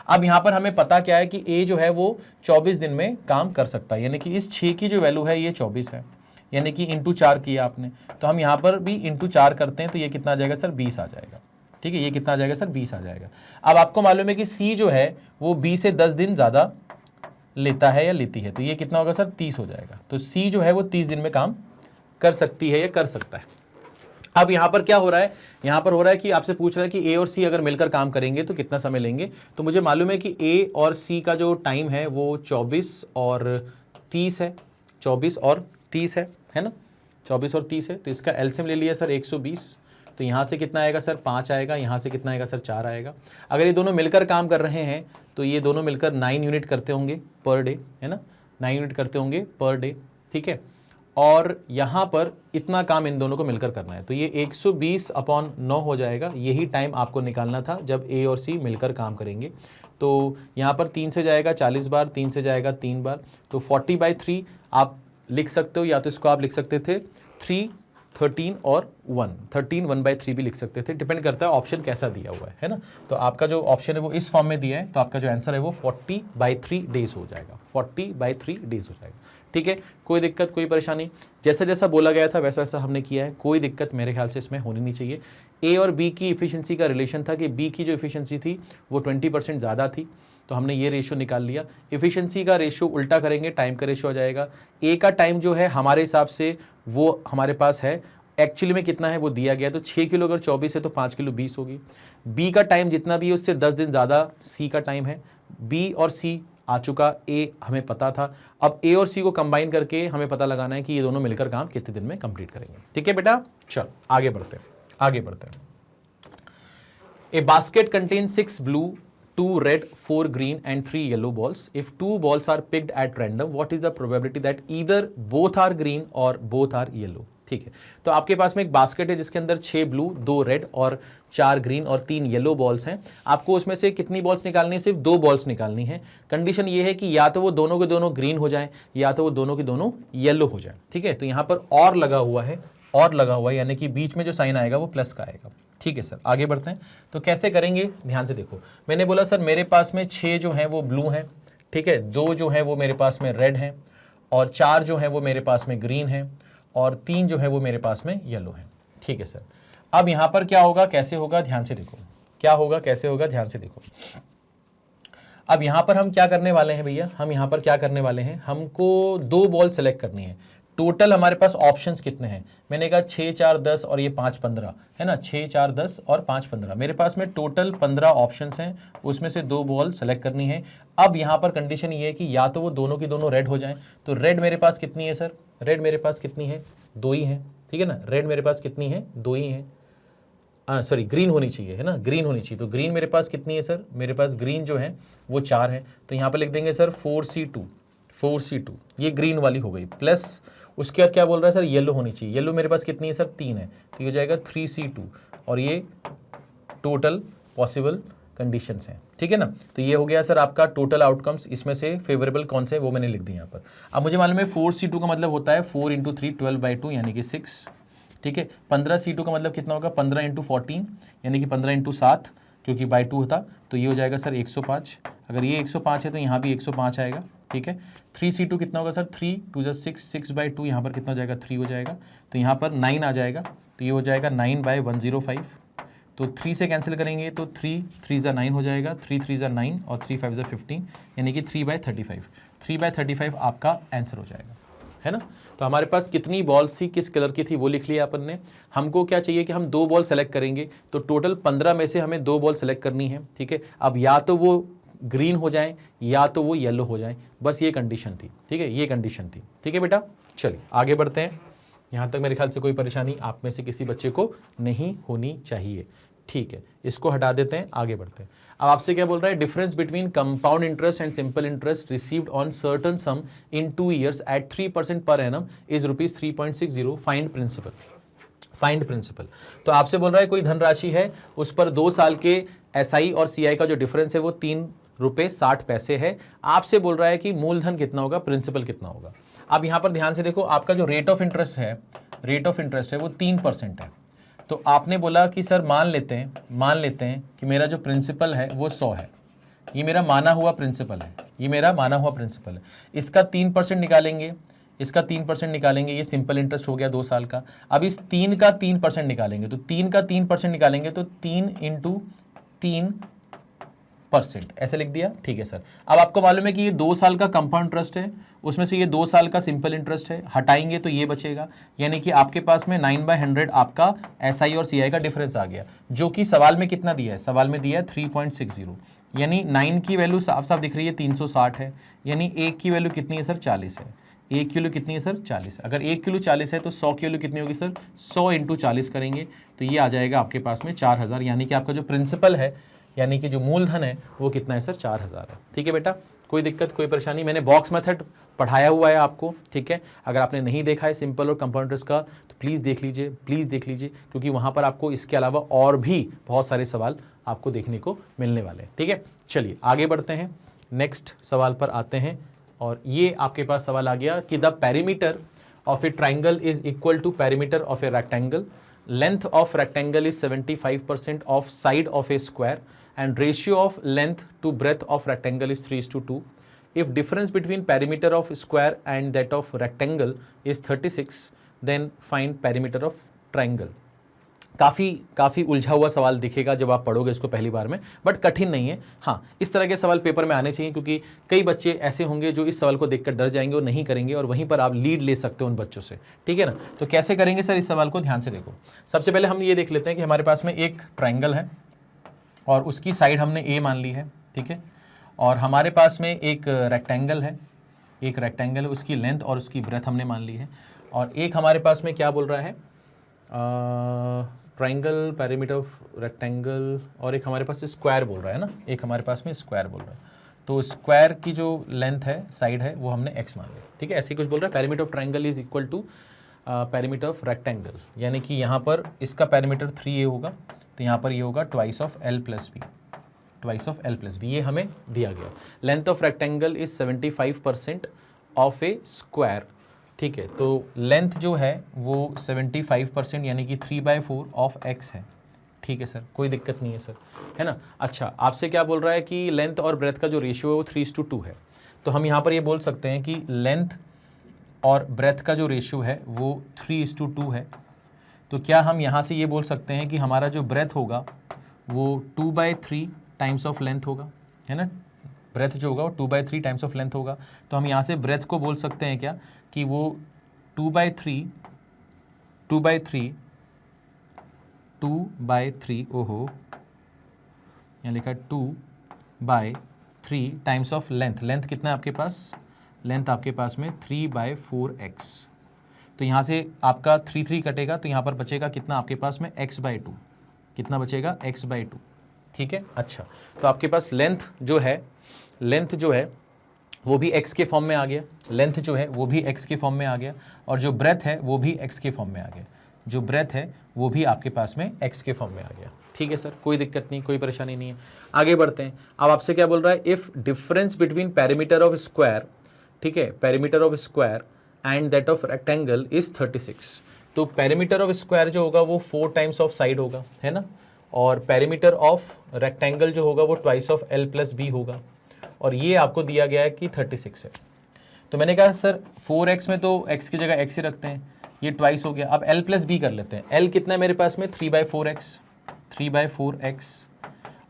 अब यहाँ पर हमें पता क्या है कि ए जो है वो 24 दिन में काम कर सकता है, यानी कि इस 6 की जो वैल्यू है ये 24 है, यानी कि इंटू 4 किया आपने, तो हम यहाँ पर भी इंटू 4 करते हैं तो ये कितना आ जाएगा सर, 20 आ जाएगा। ठीक है, ये कितना आ जाएगा सर, 20 आ जाएगा। अब आपको मालूम है कि सी जो है वो बी से 10 दिन ज़्यादा लेता है या लेती है, तो ये कितना होगा सर, 30 हो जाएगा। तो सी जो है वो 30 दिन में काम कर सकती है या कर सकता है। अब यहाँ पर क्या हो रहा है, यहाँ पर हो रहा है कि आपसे पूछ रहा है कि ए और सी अगर मिलकर काम करेंगे तो कितना समय लेंगे। तो मुझे मालूम है कि ए और सी का जो टाइम है वो 24 और 30 है, 24 और 30 है ना, 24 और 30 है। तो इसका एलसीएम ले लिया सर 120, तो यहाँ से कितना आएगा सर, 5 आएगा, यहाँ से कितना आएगा सर, 4 आएगा। अगर ये दोनों मिलकर काम कर रहे हैं तो ये दोनों मिलकर 9 यूनिट करते होंगे पर डे, है ना, 9 यूनिट करते होंगे पर डे। ठीक है, और यहाँ पर इतना काम इन दोनों को मिलकर करना है, तो ये 120/9 हो जाएगा। यही टाइम आपको निकालना था जब ए और सी मिलकर काम करेंगे। तो यहाँ पर 3 से जाएगा 40 बार, 3 से जाएगा 3 बार, तो 40/3 आप लिख सकते हो, या तो इसको आप लिख सकते थे 3, 13 और 1, 13 1/3 भी लिख सकते थे, डिपेंड करता है ऑप्शन कैसा दिया हुआ है ना। तो आपका जो ऑप्शन है वो इस फॉर्म में दिया है, तो आपका जो आंसर है वो 40/3 डेज हो जाएगा, 40/3 डेज हो जाएगा। ठीक है, कोई दिक्कत कोई परेशानी, जैसा जैसा बोला गया था वैसा वैसा हमने किया है, कोई दिक्कत मेरे ख्याल से इसमें होनी नहीं चाहिए। ए और बी की इफिशिएंसी का रिलेशन था कि बी की जो इफिशिएंसी थी वो 20% ज़्यादा थी, तो हमने ये रेशियो निकाल लिया। इफिशिएंसी का रेशियो उल्टा करेंगे, टाइम का रेशियो आ जाएगा। ए का टाइम जो है हमारे हिसाब से वो हमारे पास है, एक्चुअली में कितना है वो दिया गया है, तो 6 किलो अगर 24 है तो 5 किलो 20 होगी। बी का टाइम जितना भी है उससे 10 दिन ज़्यादा सी का टाइम है। बी और सी आ चुका, ए हमें पता था। अब ए और सी को कंबाइन करके हमें पता लगाना है कि ये दोनों मिलकर काम कितने दिन में कंप्लीट करेंगे। ठीक है बेटा, चल आगे बढ़ते हैं। ए basket contains 6 blue, 2 red, 4 green and 3 yellow balls. If 2 balls are picked at random, what is the probability that either both are green or both are yellow? ठीक है, तो आपके पास में एक बास्केट है जिसके अंदर 6 ब्लू, 2 रेड और 4 ग्रीन और 3 येलो बॉल्स हैं। आपको उसमें से कितनी बॉल्स निकालनी है, सिर्फ 2 बॉल्स निकालनी है। कंडीशन ये है कि या तो वो दोनों के दोनों ग्रीन हो जाएं या तो वो दोनों के दोनों येलो हो जाएं। ठीक है, तो यहाँ पर और लगा हुआ है, यानी कि बीच में जो साइन आएगा वो प्लस का आएगा। ठीक है सर, आगे बढ़ते हैं। तो कैसे करेंगे, ध्यान से देखो। मैंने बोला सर मेरे पास में 6 जो हैं वो ब्लू हैं, ठीक है, 2 जो है वो मेरे पास में रेड हैं, और 4 जो है वो मेरे पास में ग्रीन है, और 3 जो है वो मेरे पास में येलो है। ठीक है सर, अब यहाँ पर क्या होगा, कैसे होगा, ध्यान से देखो। क्या होगा, कैसे होगा, ध्यान से देखो। अब यहाँ पर हम क्या करने वाले हैं भैया, हम यहाँ पर क्या करने वाले हैं, हमको 2 बॉल सेलेक्ट करनी है। टोटल हमारे पास ऑप्शंस कितने हैं, मैंने कहा 6 4 10 और ये 5 15 है ना, 6 4 10 और 5 15, मेरे पास में टोटल 15 ऑप्शंस हैं, उसमें से 2 बॉल सेलेक्ट करनी है। अब यहाँ पर कंडीशन ये है कि या तो वो दोनों की दोनों रेड हो जाएं, तो रेड मेरे पास कितनी है सर, रेड मेरे पास कितनी है, 2 ही है, ठीक है ना, रेड मेरे पास कितनी है, 2 ही है, सॉरी ग्रीन होनी चाहिए, है ना, ग्रीन होनी चाहिए। तो ग्रीन मेरे पास कितनी है सर, मेरे पास ग्रीन जो है वो 4 है, तो यहाँ पर लिख देंगे सर 4C2, ये ग्रीन वाली हो गई, प्लस उसके बाद क्या बोल रहा है सर, येलो होनी चाहिए, येलो मेरे पास कितनी है सर, 3 है, तो ये हो जाएगा 3C2, और ये टोटल पॉसिबल कंडीशंस हैं, ठीक है ना। तो ये हो गया सर आपका टोटल आउटकम्स, इसमें से फेवरेबल कौन से वो मैंने लिख दिया यहाँ पर। अब मुझे मालूम है 4C2 का मतलब होता है 4 × 3 12/2 यानी कि 6, ठीक है। 15C2 का मतलब कितना होगा, 15 × 14 यानी कि 15 × 7, क्योंकि बाई 2 होता, तो ये हो जाएगा सर 105। अगर ये 105 है तो यहाँ भी 105 आएगा, ठीक है। 3C2 कितना होगा सर, 3 2 6, 6/2, यहाँ पर कितना हो जाएगा, 3 हो जाएगा, तो यहाँ पर 9 आ जाएगा, तो ये हो जाएगा 9/105। तो 3 से कैंसिल करेंगे तो 3 3 9 हो जाएगा, 3 3 9 और 3 5 15, यानी कि 3/35, 3/35 आपका आंसर हो जाएगा, है ना। तो हमारे पास कितनी बॉल्स थी, किस कलर की थी वो लिख लिया अपन ने। हमको क्या चाहिए कि हम 2 बॉल सेलेक्ट करेंगे, तो टोटल 15 में से हमें 2 बॉल सेलेक्ट करनी है, ठीक है। अब या तो वो ग्रीन हो जाए या तो वो येलो हो जाए, बस ये कंडीशन थी, ठीक है, ये कंडीशन थी, ठीक है बेटा। चलिए आगे बढ़ते हैं, यहाँ तक मेरे ख्याल से कोई परेशानी आप में से किसी बच्चे को नहीं होनी चाहिए, ठीक है। इसको हटा देते हैं, आगे बढ़ते हैं। अब आपसे क्या बोल रहा है, difference between compound interest and simple interest received on certain sum in 2 years at 3% per annum is ₹3.60, find principal. Find principal, तो आपसे बोल रहा है कोई धनराशि है, उस पर 2 साल के SI और CI का जो डिफरेंस है वो ₹3.60 है। आपसे बोल रहा है कि मूलधन कितना होगा, प्रिंसिपल कितना होगा। अब यहाँ पर ध्यान से देखो, आपका जो रेट ऑफ इंटरेस्ट है वो 3% है। तो आपने बोला कि सर मान लेते हैं कि मेरा जो प्रिंसिपल है वो 100 है, ये मेरा माना हुआ प्रिंसिपल है, इसका 3% निकालेंगे, इसका 3% निकालेंगे, ये सिंपल इंटरेस्ट हो गया 2 साल का। अब इस 3 का 3% निकालेंगे, तो 3 का 3% निकालेंगे तो 3 × 3% ऐसे लिख दिया, ठीक है सर। अब आपको मालूम है कि ये 2 साल का कंपाउंड इंटरेस्ट है, उसमें से ये 2 साल का सिंपल इंटरेस्ट है, हटाएंगे तो ये बचेगा, यानी कि आपके पास में 9/100 आपका SI और CI का डिफरेंस आ गया, जो कि सवाल में कितना दिया है, सवाल में दिया है 3.60, यानी 9 की वैल्यू साफ साफ दिख रही है 360 है, यानी 1 की वैल्यू कितनी है सर, 40 है। 1 किलो कितनी है सर, 40। अगर 1 किलो 40 है तो 100 की वैल्यू कितनी होगी सर, 100 × 40 करेंगे तो ये आ जाएगा आपके पास में 4000, यानी कि आपका जो प्रिंसिपल है, यानी कि जो मूलधन है वो कितना है सर, 4000 है, ठीक है बेटा। कोई दिक्कत, कोई परेशानी, मैंने बॉक्स मेथड पढ़ाया हुआ है आपको, ठीक है। अगर आपने नहीं देखा है सिंपल और कंपाउंड इंटरेस्ट का तो प्लीज़ देख लीजिए, क्योंकि वहाँ पर आपको इसके अलावा और भी बहुत सारे सवाल आपको देखने को मिलने वाले हैं, ठीक है। चलिए आगे बढ़ते हैं, नेक्स्ट सवाल पर आते हैं, और ये आपके पास सवाल आ गया कि the perimeter of a triangle is equal to perimeter of a rectangle, length of rectangle is 75% of side of a square and ratio of length to breadth of rectangle is 3:2. If difference between perimeter of square and that of rectangle is 36, then find perimeter of triangle. काफ़ी उलझा हुआ सवाल दिखेगा जब आप पढ़ोगे इसको पहली बार में, बट कठिन नहीं है। हाँ, इस तरह के सवाल पेपर में आने चाहिए, क्योंकि कई बच्चे ऐसे होंगे जो इस सवाल को देखकर डर जाएंगे और नहीं करेंगे, और वहीं पर आप लीड ले सकते हो उन बच्चों से, ठीक है ना। तो कैसे करेंगे सर, इस सवाल को ध्यान से देखो। सबसे पहले हम ये देख लेते हैं कि हमारे पास में एक ट्राइंगल है और उसकी साइड हमने A मान ली है, ठीक है, और हमारे पास में एक रेक्टेंगल है, उसकी लेंथ और उसकी ब्रेथ हमने मान ली है, और एक हमारे पास में क्या बोल रहा है, ट्राइंगल, पेरीमीटर ऑफ रेक्टेंगल, और एक हमारे पास स्क्वायर बोल रहा है ना, एक हमारे पास में स्क्वायर बोल रहा है। तो स्क्वायर की जो लेंथ है, साइड है, वो हमने x मान ली, ठीक है। ऐसे ही कुछ बोल रहा है, perimeter of triangle is equal to perimeter of rectangle, यानी कि यहाँ पर इसका पेरीमीटर 3a होगा, तो यहाँ पर ये होगा twice of L plus B, ये हमें दिया गया। Length of rectangle is 75% of a square, ठीक है। तो लेंथ जो है वो 75% यानी कि 3/4 ऑफ x है, ठीक है सर, कोई दिक्कत नहीं है सर, है ना। अच्छा, आपसे क्या बोल रहा है कि लेंथ और ब्रेथ का जो रेशियो है वो 3:2 है। तो हम यहाँ पर ये बोल सकते हैं कि लेंथ और ब्रेथ का जो रेशियो है वो 3:2 है। तो क्या हम यहाँ से ये बोल सकते हैं कि हमारा जो ब्रेथ होगा वो 2/3 टाइम्स ऑफ लेंथ होगा, है ना। ब्रेथ जो होगा वो 2/3 टाइम्स ऑफ लेंथ होगा। तो हम यहाँ से ब्रेथ को बोल सकते हैं क्या कि वो 2/3 ओहो, यहाँ लिखा 2/3 टाइम्स ऑफ लेंथ। लेंथ कितना है आपके पास? लेंथ आपके पास में 3/4x। तो यहाँ से आपका 3 कटेगा, तो यहाँ पर बचेगा कितना आपके पास में x/2। कितना बचेगा? x/2। ठीक है। अच्छा, तो आपके पास लेंथ जो है वो भी x के फॉर्म में आ गया, लेंथ जो है वो भी x के फॉर्म में आ गया, और जो ब्रेथ है वो भी x के फॉर्म में आ गया, जो ब्रेथ है वो भी आपके पास में x के फॉर्म में आ गया। ठीक है सर, कोई दिक्कत नहीं, कोई परेशानी नहीं है। आगे बढ़ते हैं। अब आपसे क्या बोल रहा है? If difference between perimeter of square, ठीक है, perimeter of square and that of rectangle is 36। तो पेरीमीटर ऑफ स्क्वायर जो होगा वो 4 टाइम्स ऑफ साइड होगा, है ना, और पेरीमीटर ऑफ रेक्टेंगल जो होगा वो ट्वाइस ऑफ l+b होगा, और ये आपको दिया गया है कि 36 है। तो मैंने कहा सर 4x में तो x की जगह x ही रखते हैं, ये ट्वाइस हो गया। अब l+b कर लेते हैं। l कितना है मेरे पास में? 3/4x,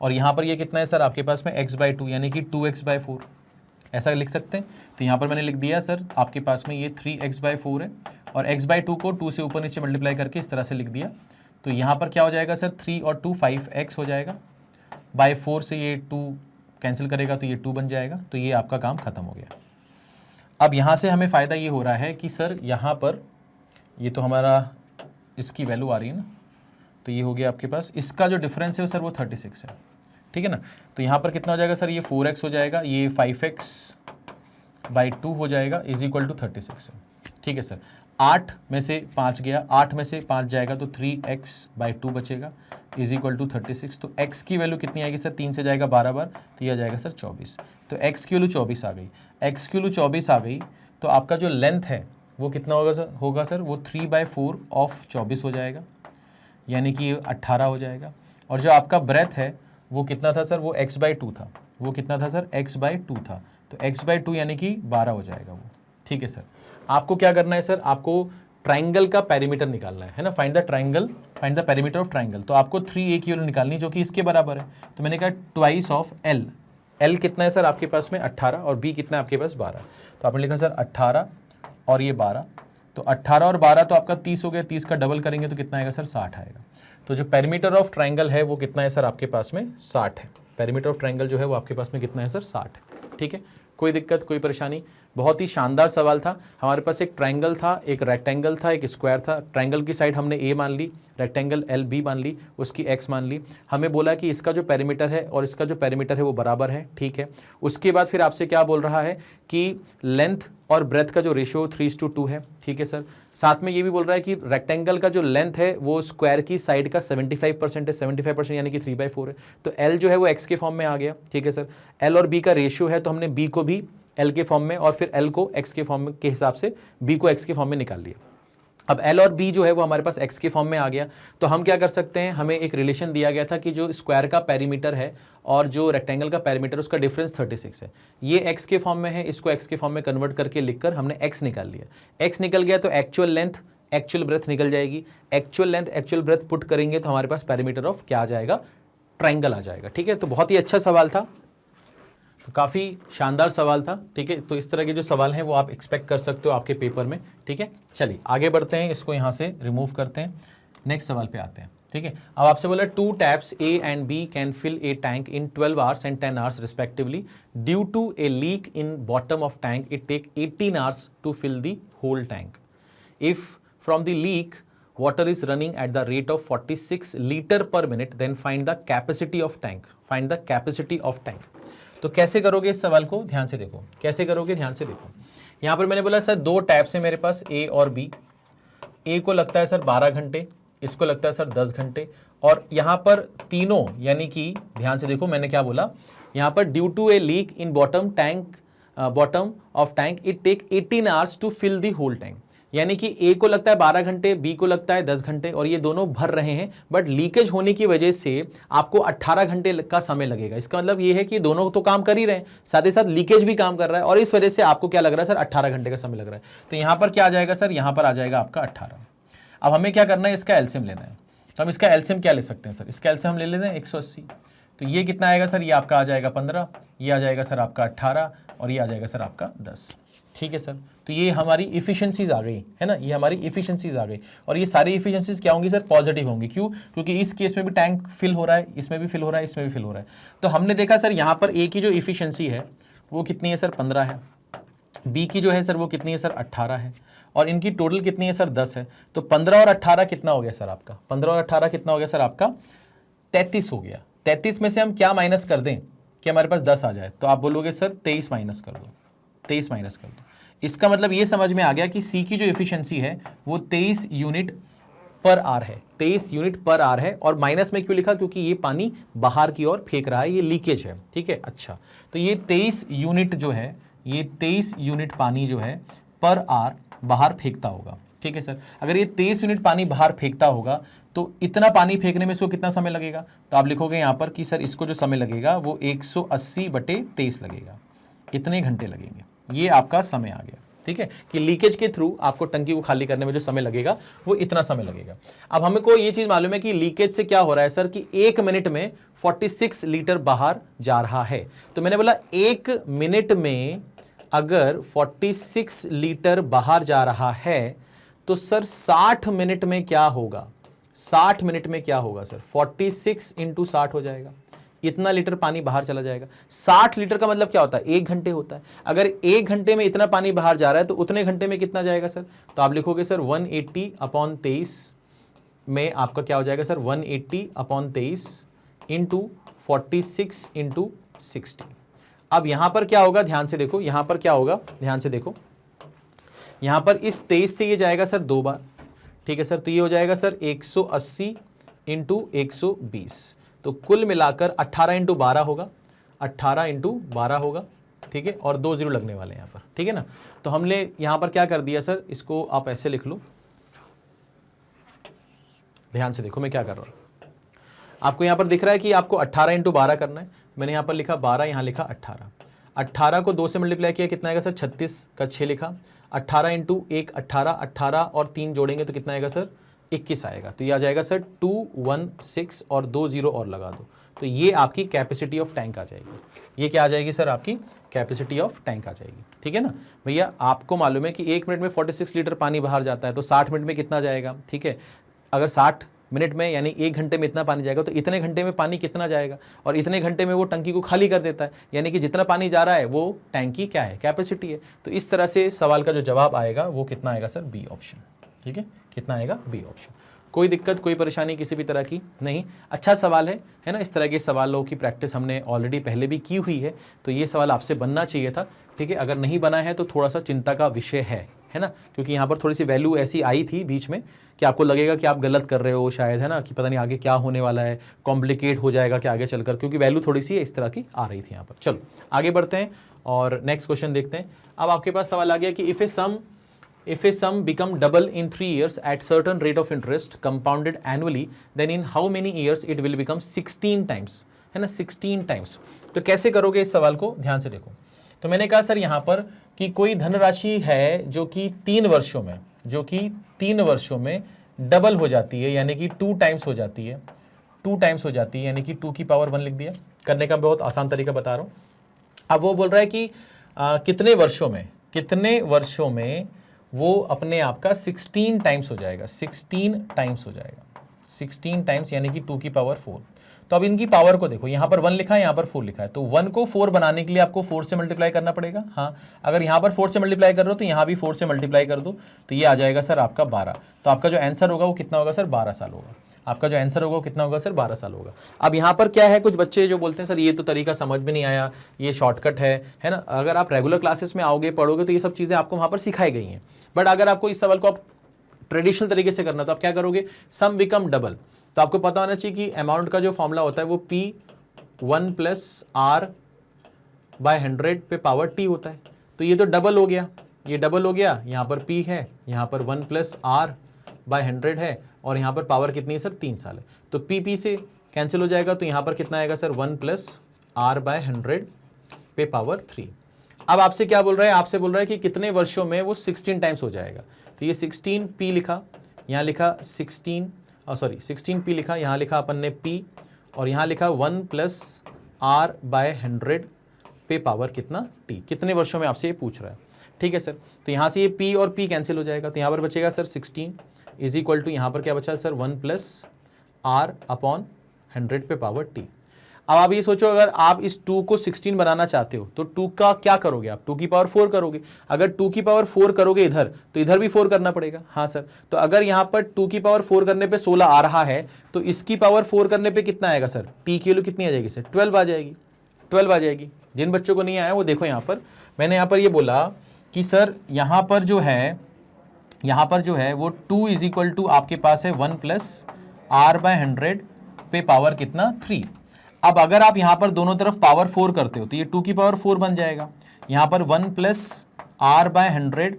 और यहाँ पर ये कितना है सर आपके पास में? x/2, यानी कि 2x/4, ऐसा लिख सकते हैं। तो यहाँ पर मैंने लिख दिया सर आपके पास में ये 3x/4 है, और x/2 को 2 से ऊपर नीचे मल्टीप्लाई करके इस तरह से लिख दिया। तो यहाँ पर क्या हो जाएगा सर? 3 और 2 5x हो जाएगा, बाय 4 से ये 2 कैंसिल करेगा तो ये 2 बन जाएगा। तो ये आपका काम खत्म हो गया। अब यहाँ से हमें फ़ायदा ये हो रहा है कि सर यहाँ पर ये तो हमारा इसकी वैल्यू आ रही है ना, तो ये हो गया आपके पास, इसका जो डिफरेंस है सर वो 36 है, ठीक है ना। तो यहाँ पर कितना हो जाएगा सर? ये 4x हो जाएगा, ये 5x/2 हो जाएगा, इज इक्वल टू 36 है। ठीक है सर, 8 में से 5 गया, 8 में से 5 जाएगा तो 3x/2 बचेगा, इज इक्वल टू 36। तो x की वैल्यू कितनी आएगी सर? 3 से जाएगा 12 बार, तो यह जाएगा सर 24। तो x की वैल्यू 24 आ गई, x की वैल्यू 24 आ गई। तो आपका जो लेंथ है वो कितना होगा सर? वो 3/4 ऑफ 24 हो जाएगा, यानी कि 18 हो जाएगा। और जो आपका ब्रेथ है वो कितना था सर? वो x/2 था। वो कितना था सर? x/2 था। तो x/2 यानी कि 12 हो जाएगा वो। ठीक है सर, आपको क्या करना है सर? आपको ट्राइंगल का पेरीमीटर निकालना है ना। Find the perimeter of triangle. तो आपको 3a की वैल्यू निकालनी जो कि इसके बराबर है। तो मैंने कहा ट्वाइस ऑफ l। l कितना है सर आपके पास में? 18, और b कितना है आपके पास? 12। तो आपने लिखा सर 18 और ये 12, तो 18 और 12 तो आपका 30 हो गया। 30 का डबल करेंगे तो कितना आएगा सर? 60 आएगा। तो जो पेरीमीटर ऑफ ट्राइंगल है वो कितना है सर आपके पास में? 60 है। पेरीमीटर ऑफ ट्राइंगल जो है वो आपके पास में कितना है सर? 60 है। ठीक है, कोई दिक्कत, कोई परेशानी? बहुत ही शानदार सवाल था। हमारे पास एक ट्राइंगल था, एक रेक्टेंगल था, एक स्क्वायर था। ट्राइंगल की साइड हमने a मान ली, रेक्टेंगल l b मान ली, उसकी x मान ली। हमें बोला कि इसका जो पेरीमीटर है और इसका जो पेरीमीटर है वो बराबर है। ठीक है, उसके बाद फिर आपसे क्या बोल रहा है कि लेंथ और ब्रेथ का जो रेशियो 3:2 है। ठीक है सर, साथ में ये भी बोल रहा है कि रेक्टेंगल का जो लेंथ है वो स्क्वायर की साइड का 75% है। 75% यानी कि 3/4 है। तो l जो है वो x के फॉर्म में आ गया। ठीक है सर, l और b का रेशियो है, तो हमने b को भी l के फॉर्म में और फिर l को x के फॉर्म के हिसाब से b को x के फॉर्म में निकाल लिया। अब l और b जो है वो हमारे पास x के फॉर्म में आ गया। तो हम क्या कर सकते हैं? हमें एक रिलेशन दिया गया था कि जो स्क्वायर का पेरीमीटर है और जो रेक्टेंगल का पेरीमीटर उसका डिफरेंस 36 है। ये x के फॉर्म में है, इसको x के फॉर्म में कन्वर्ट करके लिखकर हमने x निकाल लिया। x निकल गया तो एक्चुअल लेंथ एक्चुअल ब्रेथ निकल जाएगी। Actual length actual breadth put करेंगे तो हमारे पास पेरीमीटर ऑफ क्या आ जाएगा? ट्राइंगल आ जाएगा। ठीक है, तो बहुत ही अच्छा सवाल था, तो काफ़ी शानदार सवाल था। ठीक है, तो इस तरह के जो सवाल हैं वो आप एक्सपेक्ट कर सकते हो आपके पेपर में। ठीक है, चलिए आगे बढ़ते हैं, इसको यहाँ से रिमूव करते हैं, नेक्स्ट सवाल पे आते हैं। ठीक है, अब आपसे बोला 2 taps A and B can fill a tank in 12 hours and 10 hours respectively. Due to a leak in bottom of tank, it take 18 hours to fill the whole tank. If from the leak water is running at the rate of 46 liter per minute, then find the capacity of tank. Find the capacity of tank. तो कैसे करोगे इस सवाल को? ध्यान से देखो, कैसे करोगे? ध्यान से देखो। यहाँ पर मैंने बोला सर 2 टैप्स है मेरे पास, A और B। A को लगता है सर 12 घंटे, इसको लगता है सर 10 घंटे, और यहाँ पर तीनों, यानी कि ध्यान से देखो मैंने क्या बोला, यहाँ पर due to a leak in bottom of tank it take 18 hours to fill the whole tank. यानी कि ए को लगता है 12 घंटे, बी को लगता है 10 घंटे, और ये दोनों भर रहे हैं, बट लीकेज होने की वजह से आपको 18 घंटे का समय लगेगा। इसका मतलब ये है कि दोनों तो काम कर ही रहे हैं, साथ ही साथ लीकेज भी काम कर रहा है, और इस वजह से आपको क्या लग रहा है सर, 18 घंटे का समय लग रहा है। तो यहां पर क्या आ जाएगा सर, यहां पर आ जाएगा आपका 18। अब हमें क्या करना है, इसका एलसीएम लेना है। तो हम इसका एलसीएम क्या ले सकते हैं सर, इसका एलसीएम हम ले लेते हैं 180। तो ये कितना आएगा सर, ये आपका आ जाएगा 15, ये आ जाएगा सर आपका 18, और ये आ जाएगा सर आपका 10। ठीक है सर, तो ये हमारी इफिशिएंसीज आ गई है ना, ये हमारी इफिशिएंसीज आ गई, और ये सारी इफिशिएंसीज क्या होंगी सर, पॉजिटिव होंगी। क्यों? क्योंकि इस केस में भी टैंक फिल हो रहा है, इसमें भी फिल हो रहा है, इसमें भी फिल हो रहा है। तो हमने देखा सर यहाँ पर ए की जो इफिशिएंसी है वो कितनी है सर, 15 है, बी की जो है सर वो कितनी है सर, 18 है, और इनकी टोटल कितनी है सर, 10 है। तो 15 और 18 कितना हो गया सर आपका, 15 और 18 कितना हो गया सर आपका, 33 हो गया। 33 में से हम क्या माइनस कर दें कि हमारे पास 10 आ जाए, तो आप बोलोगे सर 23 माइनस कर दो, 23 माइनस कर दो। इसका मतलब ये समझ में आ गया कि सी की जो एफिशिएंसी है वो 23 यूनिट पर आर है, 23 यूनिट पर आर है। और माइनस में क्यों लिखा, क्योंकि ये पानी बाहर की ओर फेंक रहा है, ये लीकेज है। ठीक है, अच्छा, तो ये 23 यूनिट जो है, ये 23 यूनिट पानी जो है पर आर बाहर फेंकता होगा। ठीक है सर, अगर ये 23 यूनिट पानी बाहर फेंकता होगा तो इतना पानी फेंकने में इसको कितना समय लगेगा, तो आप लिखोगे यहाँ पर कि सर इसको जो समय लगेगा वो 180/23 लगेगा, इतने घंटे लगेंगे। ये आपका समय आ गया। ठीक है, कि लीकेज के थ्रू आपको टंकी को खाली करने में जो समय लगेगा वो इतना समय लगेगा। अब हमें को ये चीज मालूम है कि लीकेज से क्या हो रहा है सर, कि 1 मिनट में 46 लीटर बाहर जा रहा है। तो मैंने बोला 1 मिनट में अगर 46 लीटर बाहर जा रहा है तो सर 60 मिनट में क्या होगा, 60 मिनट में क्या होगा सर, 46 × 60 हो जाएगा, इतना लीटर पानी बाहर चला जाएगा। 60 लीटर का मतलब क्या होता है, 1 घंटे होता है। अगर 1 घंटे में इतना पानी बाहर जा रहा है तो उतने घंटे में कितना जाएगा सर, तो आप लिखोगे सर 180/23 में आपका क्या हो जाएगा सर, 180/23 × 46 × 60। अब यहां पर क्या होगा, ध्यान से देखो, यहां पर क्या होगा, ध्यान से देखो, यहां पर इस 23 से ये जाएगा सर 2 बार। ठीक है सर, तो ये हो जाएगा सर 180 × 120, तो कुल मिलाकर 18 × 12 होगा, 18 × 12 होगा। ठीक है, और 2 0 लगने वाले हैं यहाँ पर। ठीक है ना, तो हमने यहाँ पर क्या कर दिया सर, इसको आप ऐसे लिख लो, ध्यान से देखो मैं क्या कर रहा हूँ। आपको यहाँ पर दिख रहा है कि आपको 18 × 12 करना है। मैंने यहाँ पर लिखा 12, यहाँ लिखा 18। 18 को 2 से मल्टीप्लाई किया, कितना आएगा सर, 36 का 6 लिखा। 18 × 1 18, 18 और 3 जोड़ेंगे तो कितना आएगा सर, 21 आएगा। तो ये आ जाएगा सर 216, और 2 0 और लगा दो, तो ये आपकी कैपेसिटी ऑफ टैंक आ जाएगी। ये क्या आ जाएगी सर, आपकी कैपेसिटी ऑफ टैंक आ जाएगी। ठीक है ना भैया, आपको मालूम है कि 1 मिनट में 46 लीटर पानी बाहर जाता है, तो 60 मिनट में कितना जाएगा। ठीक है, अगर 60 मिनट में यानी 1 घंटे में इतना पानी जाएगा, तो इतने घंटे में पानी कितना जाएगा, और इतने घंटे में वो टंकी को खाली कर देता है, यानी कि जितना पानी जा रहा है वो टैंक की क्या है, कैपेसिटी है। तो इस तरह से सवाल का जो जवाब आएगा वो कितना आएगा सर, बी ऑप्शन। ठीक है, कितना आएगा, बी ऑप्शन। कोई दिक्कत, कोई परेशानी किसी भी तरह की नहीं, अच्छा सवाल है ना। इस तरह के सवालों की प्रैक्टिस हमने ऑलरेडी पहले भी की हुई है, तो ये सवाल आपसे बनना चाहिए था। ठीक है, अगर नहीं बना है तो थोड़ा सा चिंता का विषय है ना, क्योंकि यहाँ पर थोड़ी सी वैल्यू ऐसी आई थी बीच में कि आपको लगेगा कि आप गलत कर रहे हो शायद, है ना, कि पता नहीं आगे क्या होने वाला है, कॉम्प्लिकेट हो जाएगा कि आगे चलकर, क्योंकि वैल्यू थोड़ी सी इस तरह की आ रही थी यहाँ पर। चलो आगे बढ़ते हैं और नेक्स्ट क्वेश्चन देखते हैं। अब आपके पास सवाल आ गया कि if a sum become double in 3 years at certain rate of interest compounded annually, then in how many years it will become 16 times, है ना, 16 times। तो कैसे करोगे इस सवाल को, ध्यान से देखो। तो मैंने कहा सर यहाँ पर कि कोई धनराशि है जो कि 3 वर्षों में डबल हो जाती है, यानी कि 2 टाइम्स हो जाती है, 2 टाइम्स हो जाती है, यानी कि 2 की पावर 1 लिख दिया। करने का बहुत आसान तरीका बता रहा हूँ। अब वो बोल रहा है कि कितने वर्षों में वो अपने आप का 16 टाइम्स हो जाएगा, 16 टाइम्स हो जाएगा, 16 टाइम्स यानी कि 2 की पावर 4। तो अब इनकी पावर को देखो, यहाँ पर 1 लिखा है, यहाँ पर 4 लिखा है, तो 1 को 4 बनाने के लिए आपको 4 से मल्टीप्लाई करना पड़ेगा। हाँ, अगर यहाँ पर 4 से मल्टीप्लाई कर रहे हो तो यहाँ भी 4 से मल्टीप्लाई कर दो, तो ये आ जाएगा सर आपका 12। तो आपका जो आंसर होगा वो कितना होगा सर, 12 साल होगा। आपका जो आंसर होगा कितना होगा सर, 12 साल होगा। अब यहाँ पर क्या है, कुछ बच्चे जो बोलते हैं सर ये तो तरीका समझ में नहीं आया, ये शॉर्टकट है ना। अगर आप रेगुलर क्लासेस में आओगे, पढ़ोगे, तो ये सब चीज़ें आपको वहाँ पर सिखाई गई हैं। बट अगर आपको इस सवाल को आप ट्रेडिशनल तरीके से करना, तो आप क्या करोगे, सम बिकम डबल। तो आपको पता होना चाहिए कि अमाउंट का जो फॉर्मूला होता है वो P1 + R/100 पे पावर T होता है। तो ये तो डबल हो गया, ये डबल हो गया, यहाँ पर p है, यहाँ पर 1 प्लस आर बाय 100 है, और यहाँ पर पावर कितनी है सर 3 साल है, तो p से कैंसिल हो जाएगा, तो यहाँ पर कितना आएगा सर 1 प्लस आर बाय 100 पे पावर 3। अब आपसे क्या बोल रहा है, आपसे बोल रहा है कि कितने वर्षों में वो 16 टाइम्स हो जाएगा, तो ये 16p लिखा, यहाँ लिखा 16p लिखा, यहाँ लिखा अपन ने p, और यहाँ लिखा 1 प्लस आर बाय 100 पे पावर कितना t, कितने वर्षों में आपसे ये पूछ रहा है। ठीक है सर, तो यहाँ से ये p और p कैंसिल हो जाएगा, तो यहाँ पर बचेगा सर 16 इज इक्वल टू, यहाँ पर क्या बचा सर 1 प्लस आर अपॉन 100 पे पावर t। अब आप ये सोचो, अगर आप इस 2 को 16 बनाना चाहते हो तो 2 का क्या करोगे आप, 2 की पावर 4 करोगे। अगर 2 की पावर 4 करोगे इधर, तो इधर भी 4 करना पड़ेगा। हाँ सर, तो अगर यहाँ पर 2 की पावर 4 करने पे 16 आ रहा है, तो इसकी पावर 4 करने पे कितना आएगा सर, t की वैल्यू कितनी आ जाएगी सर 12 आ जाएगी, 12 आ जाएगी। जिन बच्चों को नहीं आया वो देखो, यहाँ पर मैंने यहाँ पर ये बोला कि सर यहाँ पर जो है वो 2 इज इक्वल टू आपके पास है 1 प्लस आर बाय 100 पे पावर कितना 3। अब अगर आप यहाँ पर दोनों तरफ पावर 4 करते हो तो ये 2 की पावर 4 बन जाएगा, यहाँ पर 1 प्लस आर बाय 100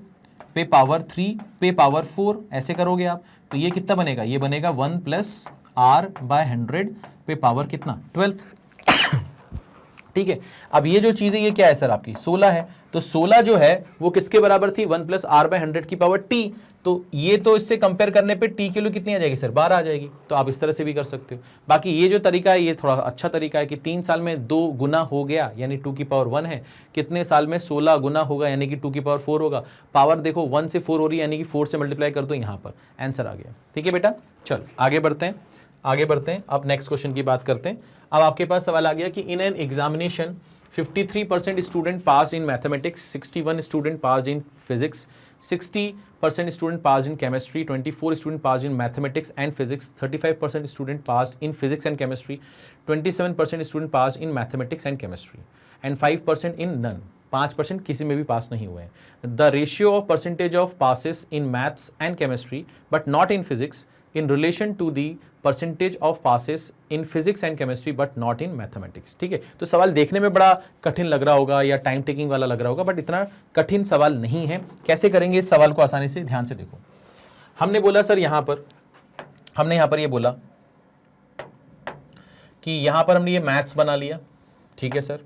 पे पावर 3 पे पावर 4 ऐसे करोगे आप, तो ये कितना बनेगा, ये बनेगा 1 प्लस आर बाय 100 पे पावर कितना 12। ठीक है, अब ये जो चीज़ है ये क्या है सर आपकी 16 है, तो 16 जो है वो किसके बराबर थी 1 प्लस आर बाय 100 की पावर t, तो ये तो इससे कंपेयर करने पे t की वैल्यू कितनी आ जाएगी सर 12 आ जाएगी। तो आप इस तरह से भी कर सकते हो। बाकी ये जो तरीका है ये थोड़ा अच्छा तरीका है कि 3 साल में 2 गुना हो गया यानी 2 की पावर 1 है, कितने साल में 16 गुना होगा यानी कि 2 की पावर 4 होगा, पावर देखो 1 से 4 हो रही है यानी कि 4 से मल्टीप्लाई कर दो, यहाँ पर आंसर आ गया। ठीक है बेटा, चल आगे बढ़ते हैं, अब नेक्स्ट क्वेश्चन की बात करते हैं। अब आपके पास सवाल आ गया कि in an examination 53% student passed in mathematics, 61 student passed in physics, 60% student passed in chemistry, 24 student passed in mathematics and physics, 35% student passed in physics and chemistry, 27% student passed in mathematics and chemistry, and 5% in none. 5% किसी में भी पास नहीं हुए हैं। The ratio of percentage of passes in maths and chemistry but not in physics in relation to the percentage of passes in physics and chemistry but not in mathematics। ठीक है, तो सवाल देखने में बड़ा कठिन लग रहा होगा या टाइम टेकिंग वाला लग रहा होगा, बट इतना कठिन सवाल नहीं है। कैसे करेंगे इस सवाल को आसानी से, ध्यान से देखो। हमने बोला सर हमने यहाँ पर ये बोला कि यहाँ पर हमने ये मैथ्स बना लिया, ठीक है सर,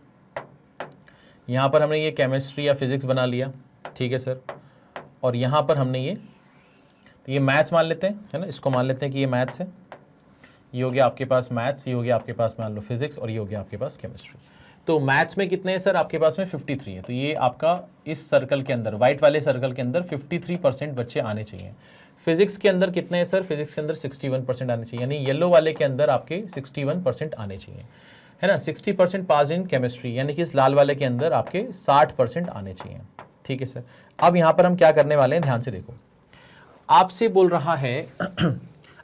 यहाँ पर हमने ये केमिस्ट्री या फिजिक्स बना लिया, ठीक है सर, और यहाँ पर हमने ये मैथ्स मान लेते हैं, है ना, इसको मान लेते हैं कि ये मैथ्स है, ये हो गया आपके पास मैथ्स, ये हो गया आपके पास मान लो फिजिक्स, और ये हो गया आपके पास केमिस्ट्री। तो मैथ्स में कितने हैं सर आपके पास में 53 है, तो ये आपका इस सर्कल के अंदर, व्हाइट वाले सर्कल के अंदर 53% बच्चे आने चाहिए। फिजिक्स के अंदर कितने हैं सर, फिजिक्स के अंदर 61% आने चाहिए, यानी येलो वाले के अंदर आपके 61% आने चाहिए, है ना। 60% पास इन केमिस्ट्री, यानी कि इस लाल वाले के अंदर आपके 60% आने चाहिए, ठीक है सर। अब यहाँ पर हम क्या करने वाले हैं, ध्यान से देखो। आपसे बोल रहा है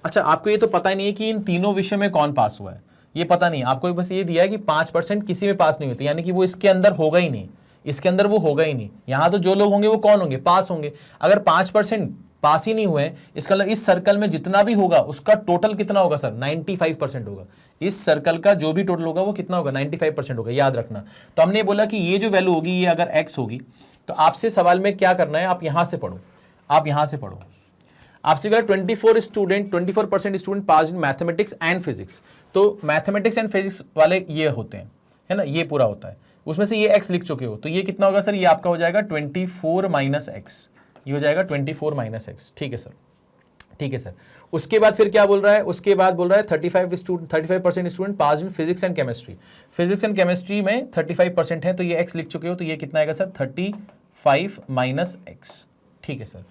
अच्छा, आपको ये तो पता ही नहीं है कि इन तीनों विषय में कौन पास हुआ है, ये पता नहीं, आपको बस ये दिया है कि 5% किसी में पास नहीं होते, यानी कि वो इसके अंदर होगा ही नहीं, इसके अंदर वो होगा ही नहीं। यहाँ तो जो लोग होंगे वो कौन होंगे, पास होंगे। अगर 5% पास ही नहीं हुए, इसका मतलब इस सर्कल में जितना भी होगा उसका टोटल कितना होगा सर, 95% होगा। इस सर्कल का जो भी टोटल होगा वो कितना होगा, 95% होगा, याद रखना। तो हमने बोला कि ये जो वैल्यू होगी ये अगर x होगी, तो आपसे सवाल में क्या करना है, आप यहां से पढ़ो, आपसे बोला 24% student pass in mathematics and physics. तो मैथमेटिक्स एंड फिजिक्स वाले ये होते हैं, है ना, ये पूरा होता है, उसमें से ये x लिख चुके हो, तो ये कितना होगा सर, ये आपका हो जाएगा 24 माइनस एक्स, ये हो जाएगा 24 माइनस एक्स, ठीक है सर, ठीक है सर। उसके बाद फिर क्या बोल रहा है, उसके बाद बोल रहा है 35% student pass in physics and chemistry. Physics and chemistry में 35% है, तो ये x लिख चुके हो, तो ये कितना आएगा सर 35 माइनस एक्स, ठीक है सर।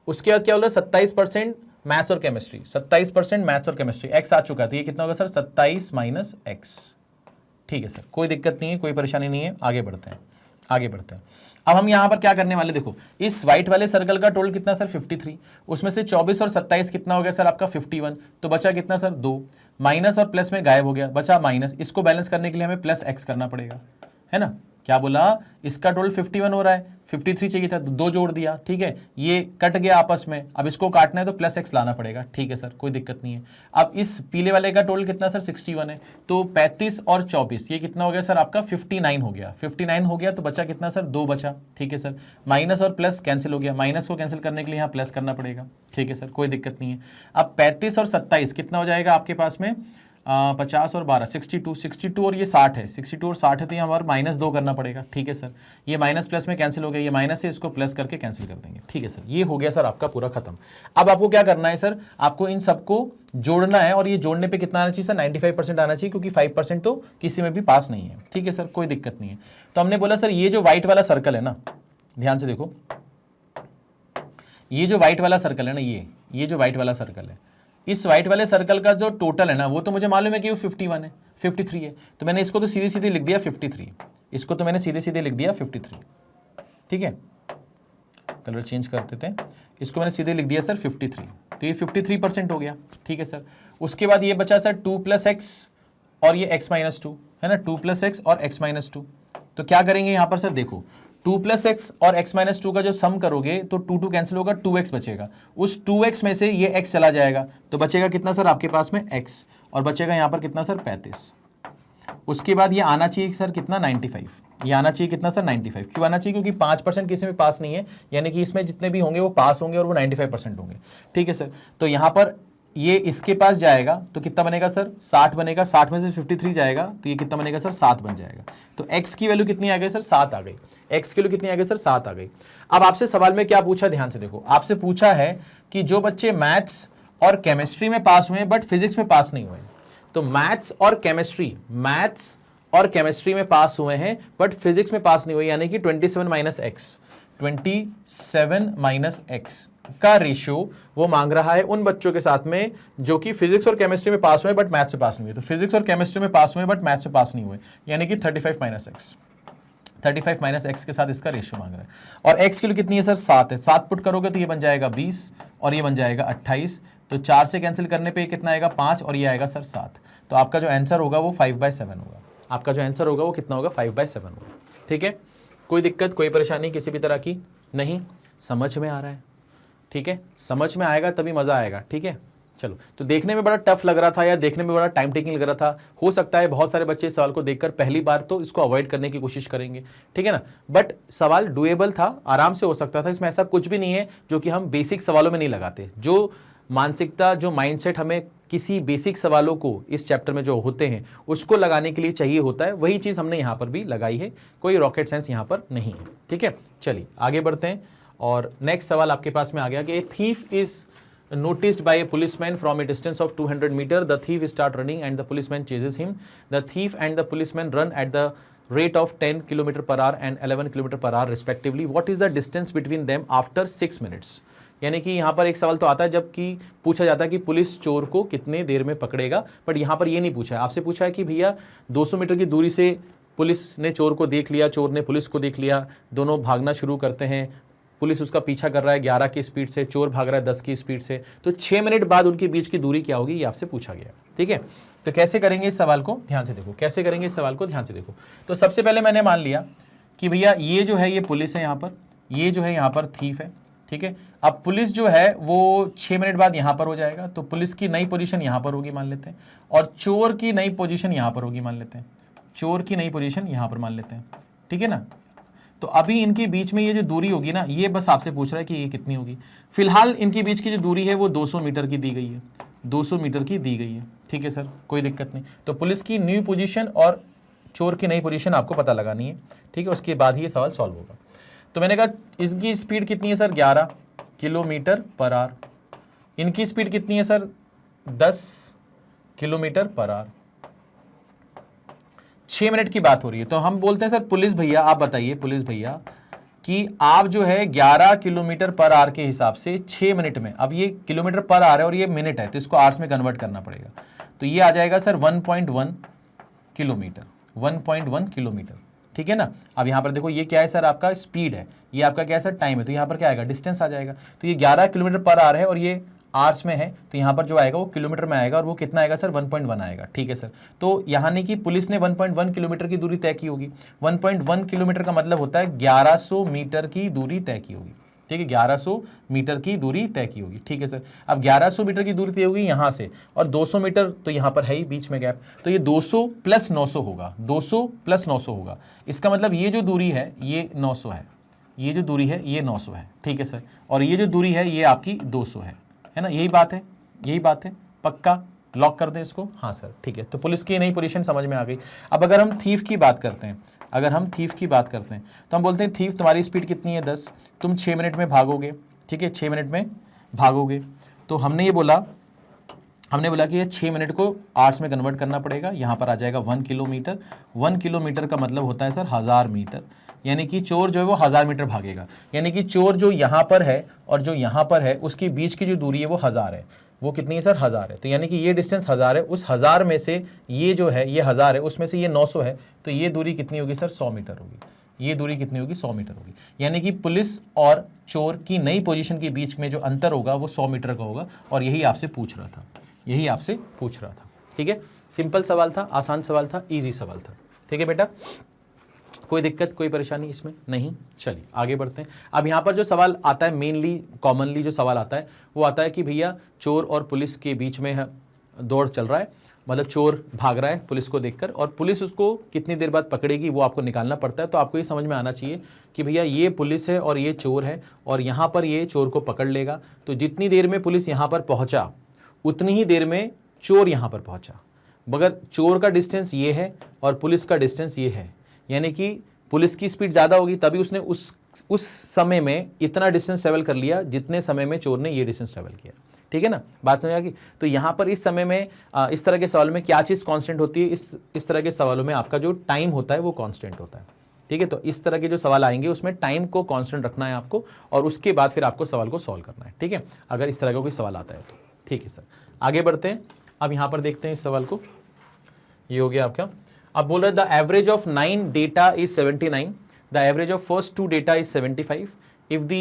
उसके बाद क्या बोल रहा है 27% मैथ्स और केमिस्ट्री, 27% मैथ्स और केमिस्ट्री, x आ चुका है, तो ये कितना होगा सर 27 माइनस एक्स, ठीक है सर। कोई दिक्कत नहीं है, कोई परेशानी नहीं है, आगे बढ़ते हैं। अब हम यहाँ पर क्या करने वाले, देखो इस व्हाइट वाले सर्कल का टोटल कितना सर 53, उसमें से 24 और 27 कितना हो गया सर आपका 51, तो बचा कितना सर 2, माइनस और प्लस में गायब हो गया, बचा माइनस। इसको बैलेंस करने के लिए हमें प्लस एक्स करना पड़ेगा, है ना। क्या बोला, इसका टोटल 51 हो रहा है, 53 चाहिए था तो 2 जोड़ दिया, ठीक है, ये कट गया आपस में, अब इसको काटना है तो प्लस x लाना पड़ेगा, ठीक है सर, कोई दिक्कत नहीं है। अब इस पीले वाले का टोटल कितना सर 61 है, तो 35 और 24 ये कितना हो गया सर आपका 59 हो गया, 59 हो गया तो बचा कितना सर 2 बचा, ठीक है सर, माइनस और प्लस कैंसिल हो गया, माइनस को कैंसिल करने के लिए यहाँ प्लस करना पड़ेगा, ठीक है सर, कोई दिक्कत नहीं है। अब 35 और 27 कितना हो जाएगा आपके पास में 50 और 12 62 और ये 60 है, 62 और 60 है तो यहाँ हमारा -2 करना पड़ेगा, ठीक है सर, ये माइनस प्लस में कैंसिल हो गया, ये माइनस है इसको प्लस करके कैंसिल कर देंगे, ठीक है सर, ये हो गया सर आपका पूरा खत्म। अब आपको क्या करना है सर, आपको इन सबको जोड़ना है और ये जोड़ने पे कितना आना चाहिए सर 95% आना चाहिए, क्योंकि 5% तो किसी में भी पास नहीं है, ठीक है सर, कोई दिक्कत नहीं है। तो हमने बोला सर ये जो व्हाइट वाला सर्कल है ना, ध्यान से देखो, ये जो व्हाइट वाला सर्कल है ना, ये जो व्हाइट वाला सर्कल है, इस व्हाइट वाले सर्कल का जो टोटल है ना वो तो मुझे मालूम है कि वो 51 है, 53 है, तो मैंने इसको तो सीधे सीधे लिख दिया 53, इसको तो मैंने सीधे सीधे लिख दिया 53, ठीक है, कलर चेंज कर देते हैं, इसको मैंने सीधे लिख दिया सर 53, तो ये 53% हो गया, ठीक है सर। उसके बाद ये बचा सर 2 + x और ये x - 2 है ना, 2 + x और x - 2, तो क्या करेंगे यहाँ पर सर देखो 2 + x और x - 2 का जो सम करोगे तो 2 कैंसिल होगा, 2x बचेगा, उस 2x में से ये x चला जाएगा तो बचेगा कितना सर आपके पास में x, और बचेगा यहाँ पर कितना सर 35। उसके बाद ये आना चाहिए सर कितना 95, ये आना चाहिए कितना सर 95, क्यों आना चाहिए, क्योंकि 5% किसी में पास नहीं है, यानी कि इसमें जितने भी होंगे वो पास होंगे और वो 95% होंगे, ठीक है सर। तो यहाँ पर ये इसके पास जाएगा तो कितना बनेगा सर 60 बनेगा, 60 में से 53 जाएगा तो ये कितना बनेगा सर 7 बन जाएगा। तो x की वैल्यू कितनी आ गई सर 7 आ गई, x की वैल्यू कितनी आ गई सर 7 आ गई। अब आपसे सवाल में क्या पूछा, ध्यान से देखो, आपसे पूछा है कि जो बच्चे मैथ्स और केमिस्ट्री में पास हुए बट फिजिक्स में पास नहीं हुए, तो मैथ्स और केमिस्ट्री में पास हुए हैं बट फिजिक्स में पास नहीं हुए, यानी कि 27 - x का रेशियो वो मांग रहा है उन बच्चों के साथ में जो कि फिजिक्स और केमिस्ट्री में पास हुए बट मैथ्स में पास नहीं हुए। तो फिजिक्स और केमिस्ट्री में पास हुए बट मैथ्स में पास नहीं हुए, यानी कि 35 - x के साथ इसका रेशियो मांग रहा है। और x की वैल्यू कितनी है सर 7 है, 7 पुट करोगे तो ये बन जाएगा 20 और ये बन जाएगा 28, तो 4 से कैंसिल करने पे कितना आएगा 5 और ये आएगा सर 7। तो आपका जो आंसर होगा वो 5/7 होगा, आपका जो आंसर होगा वो कितना होगा 5/7 होगा, ठीक है। कोई दिक्कत कोई परेशानी किसी भी तरह की नहीं, समझ में आ रहा है, ठीक है, समझ में आएगा तभी मजा आएगा, ठीक है। चलो, तो देखने में बड़ा टफ लग रहा था या देखने में बड़ा टाइम टेकिंग लग रहा था, हो सकता है बहुत सारे बच्चे इस सवाल को देखकर पहली बार तो इसको अवॉइड करने की कोशिश करेंगे, ठीक है ना, बट सवाल डुएबल था, आराम से हो सकता था, इसमें ऐसा कुछ भी नहीं है जो कि हम बेसिक सवालों में नहीं लगाते। जो मानसिकता, जो माइंडसेट हमें किसी बेसिक सवालों को इस चैप्टर में जो होते हैं उसको लगाने के लिए चाहिए होता है, वही चीज़ हमने यहाँ पर भी लगाई है, कोई रॉकेट साइंस यहाँ पर नहीं है, ठीक है। चलिए आगे बढ़ते हैं और नेक्स्ट सवाल आपके पास में आ गया कि a thief is noticed by a policeman from a distance of 200 meter. The thief start running and the policeman chases him. The thief and the policeman run at the rate of 10 km/h and 11 km/h respectively. What is the distance between them after 6 minutes? यानी कि यहाँ पर एक सवाल तो आता है जबकि पूछा जाता है कि पुलिस चोर को कितने देर में पकड़ेगा, बट यहाँ पर ये नहीं पूछा है, आपसे पूछा है कि भैया 200 मीटर की दूरी से पुलिस ने चोर को देख लिया, चोर ने पुलिस को देख लिया, दोनों भागना शुरू करते हैं, पुलिस उसका पीछा कर रहा है 11 की स्पीड से, चोर भाग रहा है 10 की स्पीड से, तो 6 मिनट बाद उनके बीच की दूरी क्या होगी ये आपसे पूछा गया, ठीक है। तो कैसे करेंगे इस सवाल को, ध्यान से देखो, कैसे करेंगे इस सवाल को, ध्यान से देखो। तो सबसे पहले मैंने मान लिया कि भैया ये जो है ये पुलिस है यहाँ पर, ये जो है यहाँ पर थीफ है, ठीक है। अब पुलिस जो है वो 6 मिनट बाद यहाँ पर हो जाएगा, तो पुलिस की नई पोजीशन यहाँ पर होगी मान लेते हैं, और चोर की नई पोजीशन यहाँ पर होगी मान लेते हैं, चोर की नई पोजीशन यहाँ पर मान लेते हैं, ठीक है ना। तो अभी इनके बीच में ये जो दूरी होगी ना, ये बस आपसे पूछ रहा है कि ये कितनी होगी। फिलहाल इनके बीच की जो दूरी है वो 200 मीटर की दी गई है, 200 मीटर की दी गई है, ठीक है सर, कोई दिक्कत नहीं। तो पुलिस की न्यू पोजीशन और चोर की नई पोजीशन आपको पता लगानी है, ठीक है, उसके बाद ही ये सवाल सॉल्व होगा। तो मैंने कहा इसकी स्पीड कितनी है सर 11 km/h, इनकी स्पीड कितनी है सर 10 km/h, 6 मिनट की बात हो रही है। तो हम बोलते हैं सर पुलिस भैया आप बताइए, पुलिस भैया कि आप जो है 11 km/h के हिसाब से 6 मिनट में, अब ये km/h है और ये मिनट है तो इसको आवर्स में कन्वर्ट करना पड़ेगा, तो ये आ जाएगा सर 1.1 किलोमीटर, 1.1 किलोमीटर, ठीक है ना। अब यहाँ पर देखो ये क्या है सर आपका स्पीड है, ये आपका क्या है सर टाइम है, तो यहाँ पर क्या आएगा डिस्टेंस आ जाएगा। तो ये 11 km/h है और ये आवर्स में है तो यहाँ पर जो आएगा वो किलोमीटर में आएगा और वो कितना आएगा सर 1.1 आएगा। ठीक है सर, तो यहाँ नहीं कि पुलिस ने 1.1 किलोमीटर की दूरी तय की होगी। 1.1 किलोमीटर का मतलब होता है 1100 मीटर की दूरी तय की होगी। ठीक है, 1100 मीटर की दूरी तय की होगी। ठीक है सर, अब 1100 मीटर की दूरी तय होगी यहाँ से और 200 मीटर तो यहाँ पर है ही बीच में गैप, तो ये 200 प्लस 900 होगा, 200 प्लस 900 होगा। इसका मतलब ये जो दूरी है ये 900 है, ये जो दूरी है ये 900 है। ठीक है सर, और ये जो दूरी है ये आपकी 200 है ना, यही बात है, यही बात है, पक्का लॉक कर दें इसको। हाँ सर ठीक है, तो पुलिस की नई पोजीशन समझ में आ गई। अब अगर हम थीफ की बात करते हैं, अगर हम थीफ की बात करते हैं तो हम बोलते हैं थीफ तुम्हारी स्पीड कितनी है 10, तुम 6 मिनट में भागोगे। ठीक है, 6 मिनट में भागोगे, तो हमने बोला कि ये 6 मिनट को आवर्स में कन्वर्ट करना पड़ेगा। यहाँ पर आ जाएगा 1 किलोमीटर। 1 किलोमीटर का मतलब होता है सर 1000 मीटर, यानी कि चोर जो है वो 1000 मीटर भागेगा। यानी कि चोर जो यहाँ पर है और जो यहाँ पर है उसके बीच की जो दूरी है वो 1000 है। वो कितनी है सर 1000 है, तो यानी कि ये डिस्टेंस 1000 है, उस 1000 में से ये जो है ये 1000 है, उसमें से ये 900 है, तो ये दूरी कितनी होगी सर 100 मीटर होगी। ये दूरी कितनी होगी 100 मीटर होगी। यानी कि पुलिस और चोर की नई पोजीशन के बीच में जो अंतर होगा वो 100 मीटर का होगा, और यही आपसे पूछ रहा था, यही आपसे पूछ रहा था। ठीक है, सिंपल सवाल था, आसान सवाल था, ईजी सवाल था। ठीक है बेटा, कोई दिक्कत कोई परेशानी इसमें नहीं। चलिए आगे बढ़ते हैं। अब यहाँ पर जो सवाल आता है मेनली कॉमनली जो सवाल आता है वो आता है कि भैया चोर और पुलिस के बीच में दौड़ चल रहा है, मतलब चोर भाग रहा है पुलिस को देखकर, और पुलिस उसको कितनी देर बाद पकड़ेगी वो आपको निकालना पड़ता है। तो आपको ये समझ में आना चाहिए कि भैया ये पुलिस है और ये चोर है, और यहाँ पर ये चोर को पकड़ लेगा, तो जितनी देर में पुलिस यहाँ पर पहुँचा उतनी ही देर में चोर यहाँ पर पहुँचा। मगर चोर का डिस्टेंस ये है और पुलिस का डिस्टेंस ये है, यानी कि पुलिस की स्पीड ज़्यादा होगी तभी उसने उस समय में इतना डिस्टेंस ट्रेवल कर लिया जितने समय में चोर ने ये डिस्टेंस ट्रेवल किया। ठीक है ना, बात समझ आ गई। तो यहाँ पर इस समय में इस तरह के सवाल में क्या चीज़ कांस्टेंट होती है, इस तरह के सवालों में आपका जो टाइम होता है वो कांस्टेंट होता है। ठीक है, तो इस तरह के जो सवाल आएंगे उसमें टाइम को कांस्टेंट रखना है आपको, और उसके बाद फिर आपको सवाल को सॉल्व करना है। ठीक है, अगर इस तरह का कोई सवाल आता है तो। ठीक है सर, आगे बढ़ते हैं। अब यहाँ पर देखते हैं इस सवाल को, ये हो गया आपका। अब बोल रहे the average of 9 data is 79, the average of first 2 data is 75, if the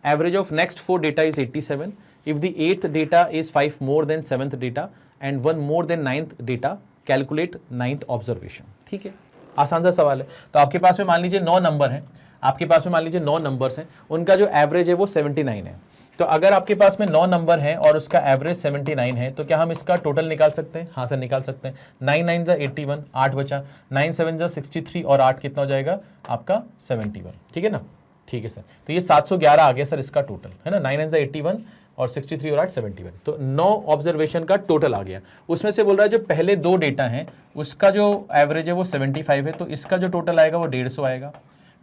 average of next 4 data is 87, if the 8th data is 5 more than 7th data and 1 more than 9th data, calculate 9th observation. ठीक है, आसान सा सवाल है। तो आपके पास में मान लीजिए 9 नंबर हैं, आपके पास में मान लीजिए 9 नंबर्स हैं, उनका जो एवरेज है वो 79 है। तो अगर आपके पास में 9 नंबर हैं और उसका एवरेज 79 है, तो क्या हम इसका टोटल निकाल सकते हैं? हाँ सर निकाल सकते हैं। 9 9 जा 81, 8 बचा, 9 7 जा 63 और 8 कितना हो जाएगा आपका 71। ठीक है ना, ठीक है सर। तो ये 711 आ गया सर इसका टोटल, है ना। 9 9 जा 81 और 63 और 8 71, तो 9 ऑब्जर्वेशन का टोटल आ गया। उसमें से बोल रहा है जो पहले 2 डेटा हैं उसका जो एवरेज है वो 75 है, तो इसका जो टोटल आएगा वो 150 आएगा।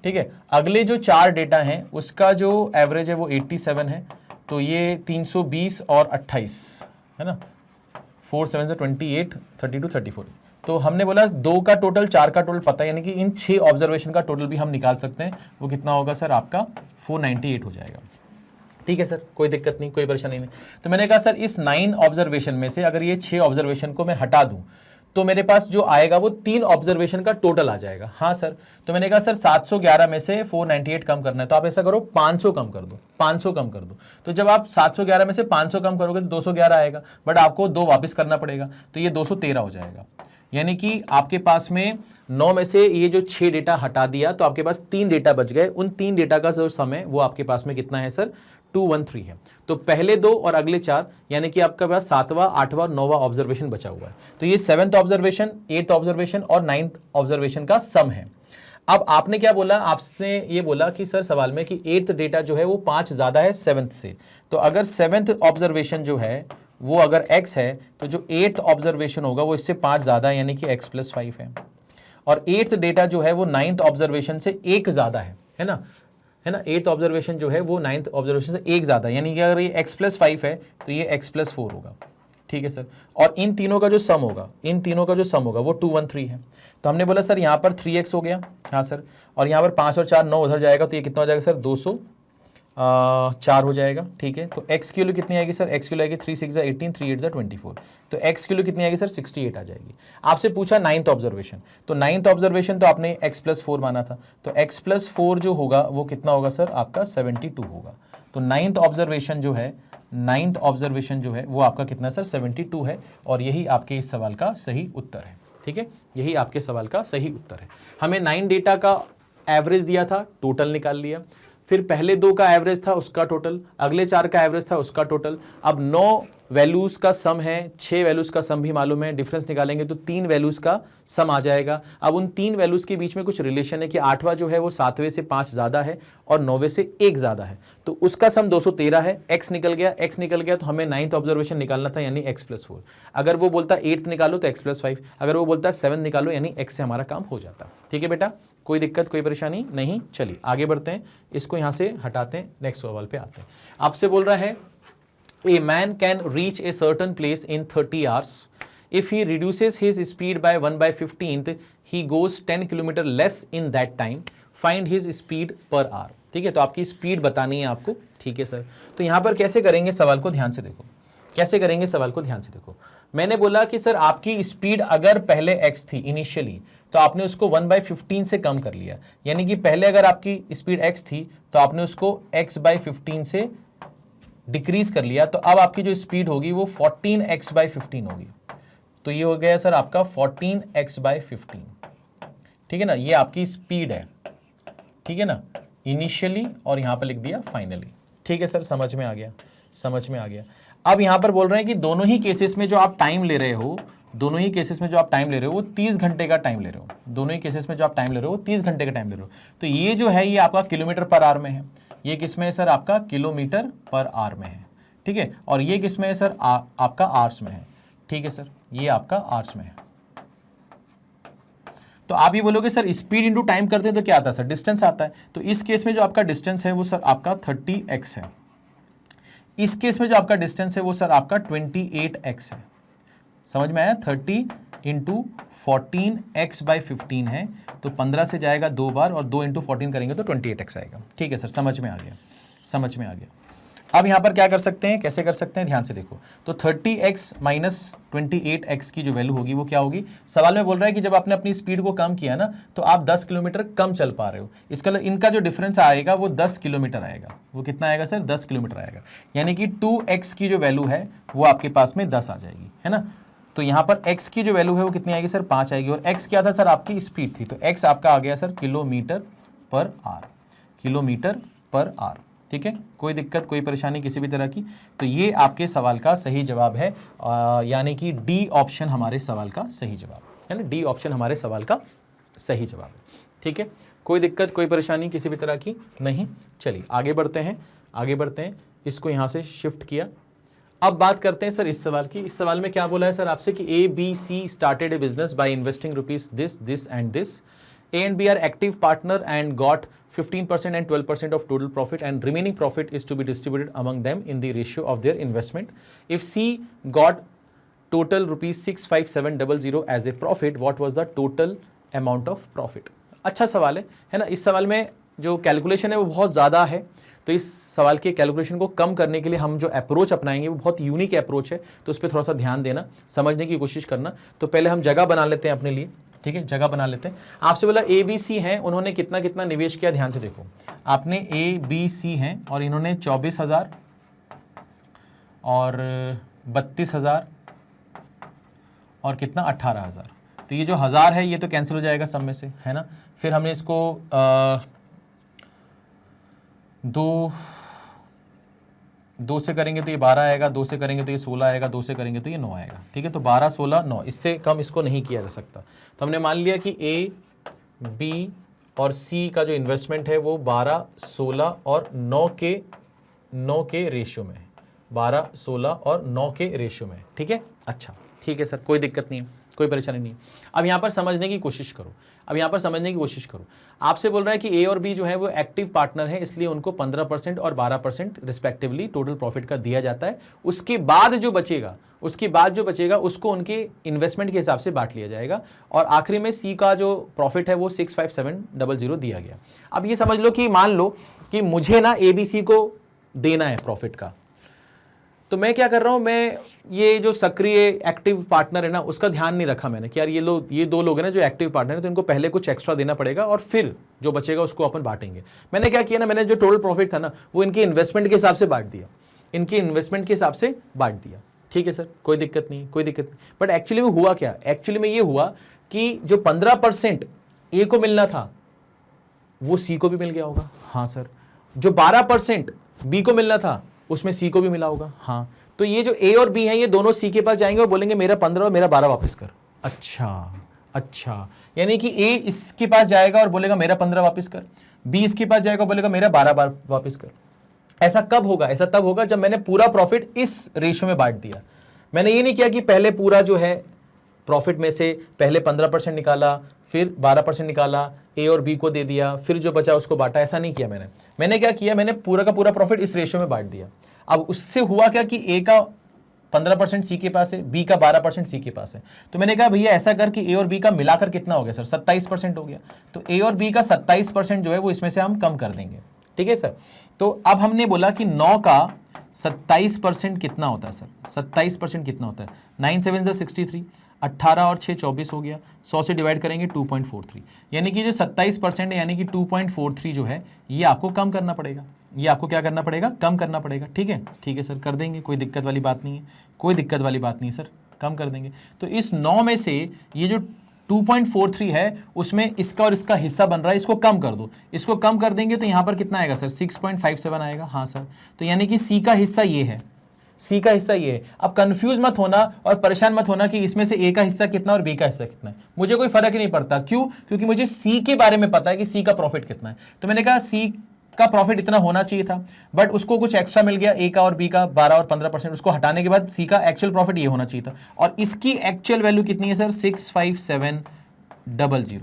ठीक है, अगले जो 4 डेटा हैं उसका जो एवरेज है वो 87 है, तो ये 320 और 28 है ना, 4 7 से 28, 32, 34। तो हमने बोला 2 का टोटल 4 का टोटल पता है, यानी कि इन 6 ऑब्जर्वेशन का टोटल भी हम निकाल सकते हैं। वो कितना होगा सर आपका 498 हो जाएगा। ठीक है सर, कोई दिक्कत नहीं कोई परेशानी नहीं। तो मैंने कहा सर इस 9 ऑब्जर्वेशन में से अगर ये 6 ऑब्जर्वेशन को मैं हटा दूं तो मेरे पास जो आएगा वो 3 ऑब्जर्वेशन का टोटल आ जाएगा। हाँ सर, तो मैंने कहा सर 711 में से 498 कम करना है, तो आप ऐसा करो 500 कम कर दो, 500 कम कर दो। तो जब आप 711 में से 500 कम करोगे तो 211 आएगा, बट आपको 2 वापस करना पड़ेगा, तो ये 213 हो जाएगा। यानी कि आपके पास में 9 में से ये जो 6 डेटा हटा दिया तो आपके पास 3 डेटा बच गए। उन 3 डेटा का जो समय वो आपके पास में कितना है सर 213 है। तो पहले 2 और अगले 4 यानी कि आपके पास 7वां 8वां 9वां ऑब्जर्वेशन बचा हुआ है। तो ये 7th ऑब्जर्वेशन 8th ऑब्जर्वेशन और 9th ऑब्जर्वेशन का सम है। अब आपने क्या बोला, आपने ये बोला कि सर सवाल में कि 8th डेटा जो है वो 5 ज्यादा है 7th से, तो अगर 7th ऑब्जर्वेशन जो है वो अगर x है तो जो 8th ऑब्जर्वेशन होगा वो इससे 5 ज्यादा है, यानी कि x + 5 है। और 8th डेटा जो है वो 9th ऑब्जर्वेशन से 1 ज्यादा है ना, है ना। 8th ऑब्जर्वेशन जो है वो 9th ऑब्जर्वेशन से 1 ज्यादा है, यानी कि अगर ये x + 5 है तो ये x + 4 होगा। ठीक है सर, और इन तीनों का जो सम होगा, इन तीनों का जो सम होगा वो 213 है। तो हमने बोला सर यहाँ पर 3x हो गया, हाँ सर, और यहाँ पर 5 और 4 9 उधर जाएगा, तो ये कितना हो जाएगा सर 204 हो जाएगा। ठीक है, तो x की वैल्यू कितनी आएगी सर, x की वैल्यू आएगी 3 6 18, 3 8 24, तो x की वैल्यू कितनी आएगी सर 68 आ जाएगी। आपसे पूछा 9th ऑब्जर्वेशन, तो 9th ऑब्जर्वेशन तो आपने x + 4 माना था, तो x + 4 जो होगा वो कितना होगा सर आपका 72 होगा। तो 9th ऑब्जर्वेशन जो है नाइन्थ ऑब्जर्वेशन जो है वो आपका कितना सर 72 है, और यही आपके इस सवाल का सही उत्तर है। ठीक है, यही आपके सवाल का सही उत्तर है। हमें 9 डेटा का एवरेज दिया था, टोटल निकाल लिया, फिर पहले 2 का एवरेज था उसका टोटल, अगले 4 का एवरेज था उसका टोटल, अब 9 वैल्यूज का सम है, 6 वैल्यूज का सम भी मालूम है, डिफरेंस निकालेंगे तो 3 वैल्यूज का सम आ जाएगा। अब उन 3 वैल्यूज के बीच में कुछ रिलेशन है कि 8वां जो है वो 7वें से 5 ज्यादा है और 9वें से 1 ज्यादा है, तो उसका सम 213 है। x निकल गया तो हमें 9th ऑब्जर्वेशन निकालना था यानी x+4। अगर वो बोलता 8th निकालो तो x+5, अगर वो बोलता 7 निकालो यानी x से हमारा काम हो जाता। ठीक है बेटा, कोई दिक्कत कोई परेशानी नहीं। चलिए आगे बढ़ते हैं, इसको यहां से हटाते हैं, नेक्स्ट सवाल पे आते हैं। आपसे बोल रहा है A man can reach a certain place in 30 hours. If he reduces his speed by 1/15th, he goes 10 km less in that time. Find his speed per hour. ठीक है, तो आपकी स्पीड बतानी है आपको। ठीक है सर, तो यहां पर कैसे करेंगे सवाल को ध्यान से देखो, कैसे करेंगे सवाल को ध्यान से देखो। मैंने बोला कि सर आपकी स्पीड अगर पहले x थी इनिशियली, तो आपने उसको 1/15 से कम कर लिया, यानी कि पहले अगर आपकी स्पीड x थी तो आपने उसको x/15 से डिक्रीज कर लिया, तो अब आपकी जो स्पीड होगी वो 14x/15 होगी। तो ये हो गया सर आपका 14x/15। ठीक है ना, ये आपकी स्पीड है। ठीक है ना, इनिशियली और यहां पर लिख दिया फाइनली। ठीक है सर, समझ में आ गया, समझ में आ गया। अब यहां पर बोल रहे हैं कि दोनों ही केसेस में जो आप टाइम ले रहे हो, दोनों ही केसेस में जो आप टाइम ले रहे हो वो 30 घंटे का टाइम ले रहे हो, दोनों ही केसेस में जो आप टाइम ले रहे हो वो 30 घंटे का टाइम ले रहे हो। तो ये जो है ये आपका किलोमीटर पर आवर में है, ये किसमें है सर आपका किलोमीटर पर आवर में है। ठीक है, और ये किसमें है सर आपका आवर्स में है। ठीक है सर, ये आपका आवर्स में है। तो आप ये बोलोगे सर स्पीड इंटू टाइम करते हैं तो क्या आता है सर, डिस्टेंस आता है। तो इस केस में जो आपका डिस्टेंस है वो सर आपका 30x है, इस केस में जो आपका डिस्टेंस है वो सर आपका 28x है। समझ में आया, 30 इंटू 14x/15 है, तो 15 से जाएगा 2 बार और 2 इंटू 14 करेंगे तो 28x आएगा। ठीक है सर, समझ में आ गया, समझ में आ गया। अब यहाँ पर क्या कर सकते हैं, कैसे कर सकते हैं, ध्यान से देखो। तो 30x माइनस 28x की जो वैल्यू होगी वो क्या होगी। सवाल में बोल रहा है कि जब आपने अपनी स्पीड को कम किया ना तो आप 10 किलोमीटर कम चल पा रहे हो, इसका इनका जो डिफरेंस आएगा वो 10 किलोमीटर आएगा। वो कितना आएगा सर, 10 किलोमीटर आएगा, यानी कि 2x की जो वैल्यू है वो आपके पास में 10 आ जाएगी, है ना। तो यहाँ पर x की जो वैल्यू है वो कितनी आएगी सर, 5 आएगी, और x क्या था सर आपकी स्पीड थी, तो x आपका आ गया sir kilometre per hour, kilometre per hour. ठीक है, कोई दिक्कत कोई परेशानी किसी भी तरह की। तो ये आपके सवाल का सही जवाब है, यानी कि डी ऑप्शन हमारे सवाल का सही जवाब है ना, डी ऑप्शन हमारे सवाल का सही जवाब है। ठीक है, कोई दिक्कत कोई परेशानी किसी भी तरह की नहीं। चलिए आगे बढ़ते हैं, आगे बढ़ते हैं, इसको यहाँ से शिफ्ट किया। अब बात करते हैं सर इस सवाल की। इस सवाल में क्या बोला है सर आपसे कि ABC started a business by investing rupees this and this. A and B are active partner and got 15% and 12% of total profit, and remaining profit is to be distributed among them in the ratio of their investment. If C got total rupees 65700 as a profit, what was the total amount of profit? अच्छा सवाल है ना। इस सवाल में जो calculation है वो बहुत ज़्यादा है, तो इस सवाल के कैलकुलेशन को कम करने के लिए हम जो अप्रोच अपनाएंगे वो बहुत यूनिक अप्रोच है, तो उस पर थोड़ा सा ध्यान देना, समझने की कोशिश करना। तो पहले हम जगह बना लेते हैं अपने लिए। ठीक है, जगह बना लेते हैं। आपसे बोला ABC हैं, उन्होंने कितना कितना निवेश किया, ध्यान से देखो। आपने ABC हैं और इन्होंने 24,000 और 32,000 और कितना 18,000। तो ये जो 1000 है ये तो कैंसिल हो जाएगा सब में से, है ना। फिर हमने इसको दो से करेंगे तो ये 12 आएगा, 2 से करेंगे तो ये 16 आएगा, 2 से करेंगे तो ये 9 आएगा। ठीक है, तो 12, 16, 9, इससे कम इसको नहीं किया जा सकता। तो हमने मान लिया कि A, B और C का जो इन्वेस्टमेंट है वो 12, 16 और 9 के रेशियो में है, 12, 16 और 9 के रेशियो में। ठीक है, अच्छा ठीक है सर, कोई दिक्कत नहीं है, कोई परेशानी नहीं। अब यहाँ पर समझने की कोशिश करो, अब यहाँ पर समझने की कोशिश करो। आपसे बोल रहा है कि ए और बी जो है वो एक्टिव पार्टनर है, इसलिए उनको 15% और 12% रिस्पेक्टिवली टोटल प्रॉफिट का दिया जाता है। उसके बाद जो बचेगा उसको उनके इन्वेस्टमेंट के हिसाब से बांट लिया जाएगा, और आखिरी में सी का जो प्रॉफिट है वो 65700 दिया गया। अब ये समझ लो कि मान लो कि मुझे ना ABC को देना है प्रॉफिट का, तो मैं क्या कर रहा हूं, मैं ये जो सक्रिय एक्टिव पार्टनर है ना उसका ध्यान नहीं रखा मैंने कि यार ये दो लोग हैं ना जो एक्टिव पार्टनर है, तो इनको पहले कुछ एक्स्ट्रा देना पड़ेगा और फिर जो बचेगा उसको अपन बांटेंगे। मैंने क्या किया ना, मैंने जो टोटल प्रॉफिट था ना वो इनके इन्वेस्टमेंट के हिसाब से बांट दिया। इनके इन्वेस्टमेंट के हिसाब से बांट दिया। ठीक है सर, कोई दिक्कत नहीं, कोई दिक्कत नहीं। बट एक्चुअली में हुआ क्या, एक्चुअली में ये हुआ कि जो 15% ए को मिलना था वो सी को भी मिल गया होगा। हाँ सर। जो 12% बी को मिलना था उसमें सी को भी मिला होगा। हाँ, तो ये जो ए और बी है ये दोनों सी के पास जाएंगे और बोलेंगे मेरा 15 और मेरा 12 वापस कर। अच्छा, यानी कि ए इसके पास जाएगा और बोलेगा मेरा 15 वापस कर, बी इसके पास जाएगा और बोलेगा मेरा 12 वापस कर। ऐसा कब होगा, ऐसा तब होगा जब मैंने पूरा प्रॉफिट इस रेशियो में बांट दिया। मैंने ये नहीं किया कि पहले पूरा जो है प्रॉफिट में से पहले 15% निकाला, फिर 12% निकाला, ए और बी को दे दिया, फिर जो बचा उसको बांटा। ऐसा नहीं किया मैंने क्या किया, मैंने पूरा का पूरा प्रॉफिट इस रेशियो में बांट दिया। अब उससे हुआ क्या कि ए का 15% सी के पास है, बी का 12% सी के पास है। तो मैंने कहा भैया ऐसा कर कि ए और बी का मिलाकर कितना हो गया सर, 27% हो गया। तो ए और बी का 27% जो है वो इसमें से हम कम कर देंगे। ठीक है सर। तो अब हमने बोला कि 9 का 27% कितना होता है सर, 27% कितना होता है, 9 7 63, 18 और 6 24 हो गया, 100 से डिवाइड करेंगे 2.43, यानी कि जो 27% है यानी कि 2.43 जो है ये आपको कम करना पड़ेगा। ये आपको क्या करना पड़ेगा, कम करना पड़ेगा। ठीक है सर, कर देंगे, कोई दिक्कत वाली बात नहीं है, कोई दिक्कत वाली बात नहीं सर, कम कर देंगे। तो इस 9 में से ये जो 2.43 है उसमें इसका और इसका हिस्सा बन रहा है, इसको कम कर दो। इसको कम कर देंगे तो यहाँ पर कितना आएगा सर, 6.57 आएगा। हाँ सर, तो यानी कि सी का हिस्सा ये है, सी का हिस्सा ये है। अब कंफ्यूज मत होना और परेशान मत होना कि इसमें से ए का हिस्सा कितना और बी का हिस्सा कितना है। मुझे कोई फर्क ही नहीं पड़ता। क्यों? क्योंकि मुझे सी के बारे में पता है कि सी का प्रॉफिट कितना है। तो मैंने कहा सी का प्रॉफिट इतना होना चाहिए था, बट उसको कुछ एक्स्ट्रा मिल गया, ए का और बी का 12 और 15%, उसको हटाने के बाद सी का एक्चुअल प्रॉफिट ये होना चाहिए था। और इसकी एक्चुअल वैल्यू कितनी है सर, 65700,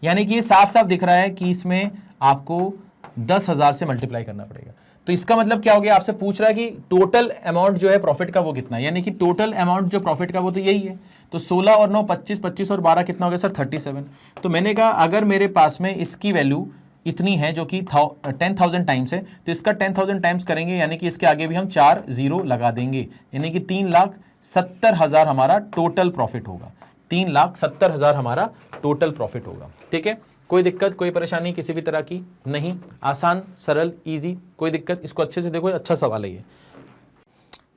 यानी कि ये साफ साफ दिख रहा है कि इसमें आपको 10,000 से मल्टीप्लाई करना पड़ेगा। तो इसका मतलब क्या हो गया, आपसे पूछ रहा है कि टोटल अमाउंट जो है प्रॉफिट का वो कितना है, यानी कि टोटल अमाउंट जो प्रॉफिट का वो तो यही है। तो 16 और 9 25, 25 और 12 कितना हो गया सर, 37। तो मैंने कहा अगर मेरे पास में इसकी वैल्यू इतनी है जो कि 10,000 टाइम्स है, तो इसका 10,000 टाइम्स करेंगे यानी कि इसके आगे भी हम 4 जीरो लगा देंगे, यानी कि 3,70,000 हमारा टोटल प्रॉफिट होगा। 3,70,000 हमारा टोटल प्रॉफिट होगा। ठीक है, कोई दिक्कत, कोई परेशानी किसी भी तरह की नहीं, आसान सरल इजी, कोई दिक्कत। इसको अच्छे से देखो, अच्छा सवाल है ये।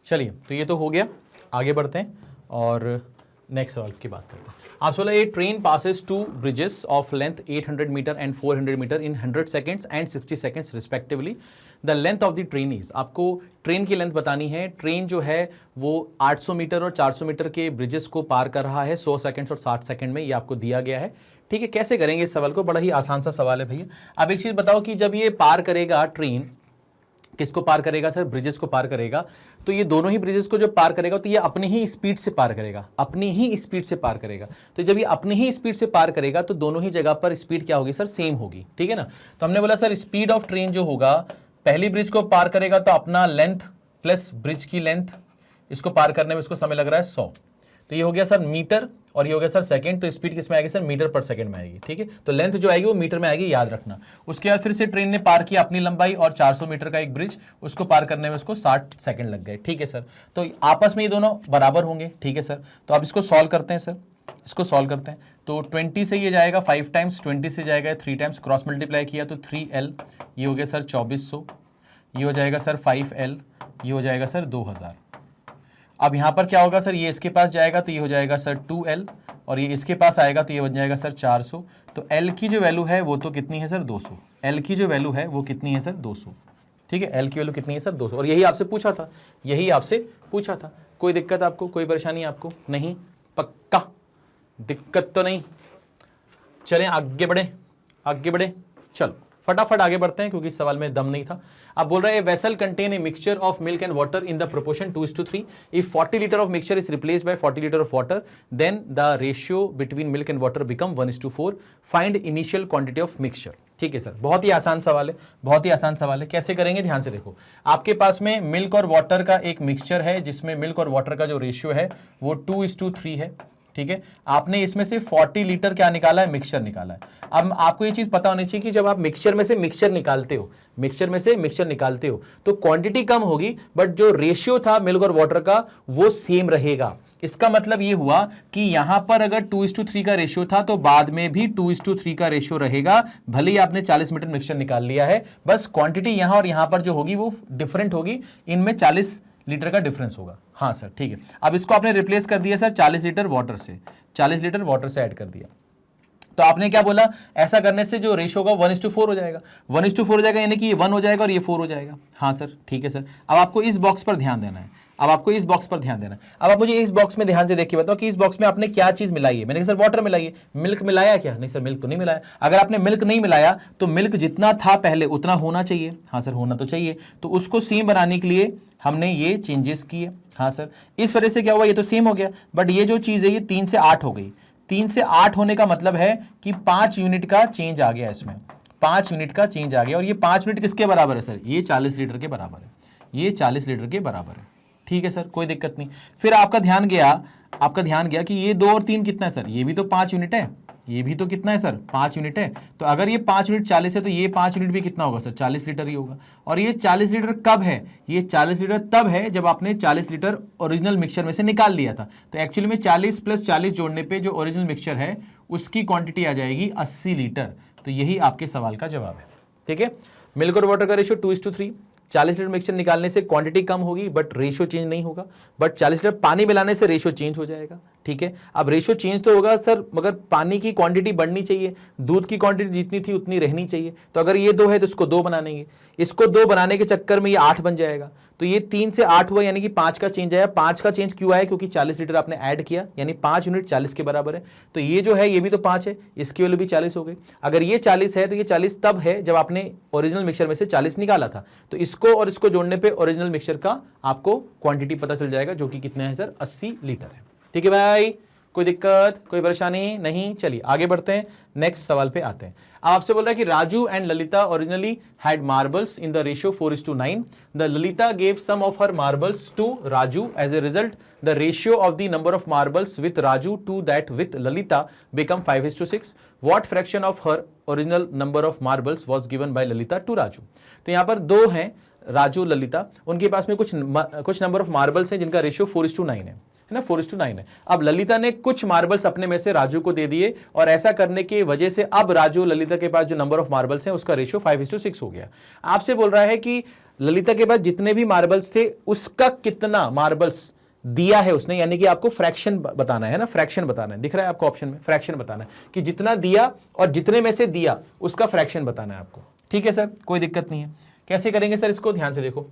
चलिए, तो ये तो हो गया, आगे बढ़ते हैं और नेक्स्ट सवाल की बात करते हैं। आप बोला a train passes 2 bridges of length 800 metre and 400 metre in 100 seconds and 60 seconds respectively. The length of the train is, आपको ट्रेन की लेंथ बतानी है। ट्रेन जो है वो 800 मीटर और 400 मीटर के ब्रिजेस को पार कर रहा है 100 सेकेंड्स और 60 सेकेंड में, ये आपको दिया गया है। ठीक है, कैसे करेंगे इस सवाल को, बड़ा ही आसान सा सवाल है भैया। अब एक चीज बताओ कि जब ये पार करेगा ट्रेन, किसको पार करेगा सर, ब्रिजेस को पार करेगा, तो ये दोनों ही ब्रिजेस को जब पार करेगा तो ये अपनी ही स्पीड से पार करेगा, अपनी ही स्पीड से पार करेगा। तो जब ये अपनी ही स्पीड से पार करेगा तो दोनों ही जगह पर स्पीड क्या होगी सर, सेम होगी। ठीक है ना। तो हमने बोला सर स्पीड ऑफ ट्रेन जो होगा, पहली ब्रिज को पार करेगा तो अपना लेंथ प्लस ब्रिज की लेंथ, इसको पार करने में इसको समय लग रहा है 100, तो ये हो गया सर मीटर और ये हो गया सर सेकंड। तो स्पीड किस में आएगी सर, मीटर पर सेकंड में आएगी। ठीक है, तो लेंथ जो आएगी वो मीटर में आएगी, याद रखना। उसके बाद फिर से ट्रेन ने पार किया अपनी लंबाई और 400 मीटर का एक ब्रिज, उसको पार करने में उसको 60 सेकंड लग गए। ठीक है सर, तो आपस में ये दोनों बराबर होंगे। ठीक है सर, तो अब इसको सॉल्व करते हैं सर, इसको सॉल्व करते हैं। तो 20 से ये जाएगा 5 टाइम्स, 20 से जाएगा 3 टाइम्स, क्रॉस मल्टीप्लाई किया तो 3L, ये हो गया सर 2400, ये हो जाएगा सर 5L, ये हो जाएगा सर 2000। अब यहाँ पर क्या होगा सर, ये इसके पास जाएगा तो ये हो जाएगा सर 2L और ये इसके पास आएगा तो ये बन जाएगा सर 400। तो L की जो वैल्यू है वो तो कितनी है सर 200, L की जो वैल्यू है वो कितनी है सर 200। ठीक है, L की वैल्यू कितनी है सर 200, और यही आपसे पूछा था, यही आपसे पूछा था। कोई दिक्कत आपको, कोई परेशानी आपको नहीं, पक्का दिक्कत तो नहीं। चलें आगे बढ़े, आगे बढ़े, चलो फटाफट आगे बढ़ते हैं क्योंकि इस सवाल में दम नहीं था। आप बोल रहे हैं vessel contain a mixture of milk and water in the proportion 2:3। If 40 litre of mixture is replaced by 40 litre of water, then the ratio between milk and water become 1:4। Find initial quantity of mixture. ठीक है sir, बहुत ही आसान सवाल है, बहुत ही आसान सवाल है। कैसे करेंगे, ध्यान से देखो। आपके पास में मिल्क और वाटर का एक मिक्सचर है जिसमें मिल्क और वाटर का जो रेशियो है वो 2:3 है। ठीक है, आपने इसमें से 40 लीटर क्या निकाला है, मिक्सचर निकाला है। अब आपको ये चीज पता होनी चाहिए कि जब आप मिक्सचर में से मिक्सचर निकालते हो, मिक्सचर में से मिक्सचर निकालते हो तो क्वांटिटी कम होगी बट जो रेशियो था मिल्क और वाटर का वो सेम रहेगा। इसका मतलब ये हुआ कि यहां पर अगर 2:3 का रेशियो था तो बाद में भी 2:3 का रेशियो रहेगा, भले ही आपने 40 मीटर मिक्सचर निकाल लिया है, बस क्वांटिटी यहां और यहां पर जो होगी वो डिफरेंट होगी, इनमें 40 लीटर का डिफरेंस होगा। हाँ सर ठीक है। अब इसको आपने रिप्लेस कर दिया सर 40 लीटर वाटर से, 40 लीटर वाटर से ऐड कर दिया, तो आपने क्या बोला, ऐसा करने से जो रेशियो होगा 1:4 हो जाएगा, 1:4 हो जाएगा, यानी कि ये 1 हो जाएगा और ये 4 हो जाएगा। हाँ सर ठीक है सर। अब आपको इस बॉक्स पर ध्यान देना है, अब आपको इस बॉक्स पर ध्यान देना है। अब आप मुझे इस बॉक्स में ध्यान से देखिए, बताओ कि इस बॉक्स में आपने क्या चीज मिलाई है। मैंने कहा सर वाटर मिलाई है। मिल्क मिलाया क्या? नहीं सर मिल्क तो नहीं मिलाया। अगर आपने मिल्क नहीं मिलाया तो मिल्क जितना था पहले उतना होना चाहिए। हाँ सर होना तो चाहिए, तो उसको सेम बनाने के लिए हमने ये चेंजेस किए। हाँ सर, इस वजह से क्या हुआ, ये तो सेम हो गया, बट ये जो चीज है ये 3 से 8 हो गई। 3 से 8 होने का मतलब है कि 5 यूनिट का चेंज आ गया इसमें, 5 यूनिट का चेंज आ गया। और ये 5 यूनिट किसके बराबर है सर? ये 40 लीटर के बराबर है, ये 40 लीटर के बराबर है। ठीक है सर, कोई दिक्कत नहीं। फिर आपका ध्यान गया कि ये 2 और 3 कितना है सर? ये भी तो 5 यूनिट है, ये भी तो कितना है सर? 5 यूनिट है। तो अगर ये 5 यूनिट 40 है तो ये 5 यूनिट भी कितना होगा सर? 40 लीटर ही होगा। और ये 40 लीटर कब है? ये 40 लीटर तब है जब आपने 40 लीटर ओरिजिनल मिक्सचर में से निकाल लिया था। तो एक्चुअली में 40 + 40 जोड़ने पे जो ओरिजिनल मिक्सचर है उसकी क्वांटिटी आ जाएगी 80 लीटर। तो यही आपके सवाल का जवाब है। ठीक है, मिल्क और वाटर का रेशियो 2:3, 40 लीटर मिक्सचर निकालने से क्वांटिटी कम होगी बट रेशियो चेंज नहीं होगा, बट 40 लीटर पानी मिलाने से रेशियो चेंज हो जाएगा। ठीक है, अब रेशियो चेंज तो होगा सर, मगर पानी की क्वांटिटी बढ़नी चाहिए, दूध की क्वांटिटी जितनी थी उतनी रहनी चाहिए। तो अगर ये 2 है तो इसको 2 बनाएंगे, इसको 2 बनाने के चक्कर में ये 8 बन जाएगा। तो ये 3 से 8 हुआ, यानी कि 5 का चेंज आया। 5 का चेंज क्यों आया? क्योंकि 40 लीटर आपने ऐड किया, यानी 5 यूनिट 40 के बराबर है। तो ये जो है ये भी तो 5 है, इसकी वैल्यू भी 40 हो गई। अगर ये 40 है तो ये 40 तब है जब आपने ओरिजिनल मिक्सचर में से 40 निकाला था। तो इसको और इसको जोड़ने पे ओरिजिनल मिक्सचर का आपको क्वांटिटी पता चल जाएगा, जो कि कितने है सर? 80 लीटर है। ठीक है भाई, कोई दिक्कत, कोई परेशानी नहीं? चलिए आगे बढ़ते हैं, नेक्स्ट सवाल पे आते हैं। आपसे बोल रहा है कि Raju and Lalita originally had marbles in the ratio 4:9. The Lalita gave some of her marbles to Raju. As a result the ratio of the number of marbles with Raju to that with Lalita become 5:6. What fraction of her original number of marbles was given by Lalita to Raju? तो यहाँ पर 2 हैं, राजू ललिता, उनके पास में कुछ number of marbles हैं जिनका ratio 4:9 है ना, 4:9 है। अब ललिता ने कुछ मार्बल्स अपने में से राजू को दे दिए, और ऐसा करने की वजह से अब राजू ललिता के पास जो नंबर ऑफ मार्बल्स हैं उसका रेशियो 5:6 हो गया। आपसे बोल रहा है कि ललिता के पास जितने भी मार्बल्स थे उसका कितना मार्बल्स दिया है उसने, यानी कि आपको फ्रैक्शन बताना है ना, फ्रैक्शन बताना है, दिख रहा है आपको ऑप्शन में, फ्रैक्शन बताना है कि जितना दिया और जितने में से दिया उसका फ्रैक्शन बताना है आपको। ठीक है सर, कोई दिक्कत नहीं है। कैसे करेंगे सर इसको? ध्यान से देखो,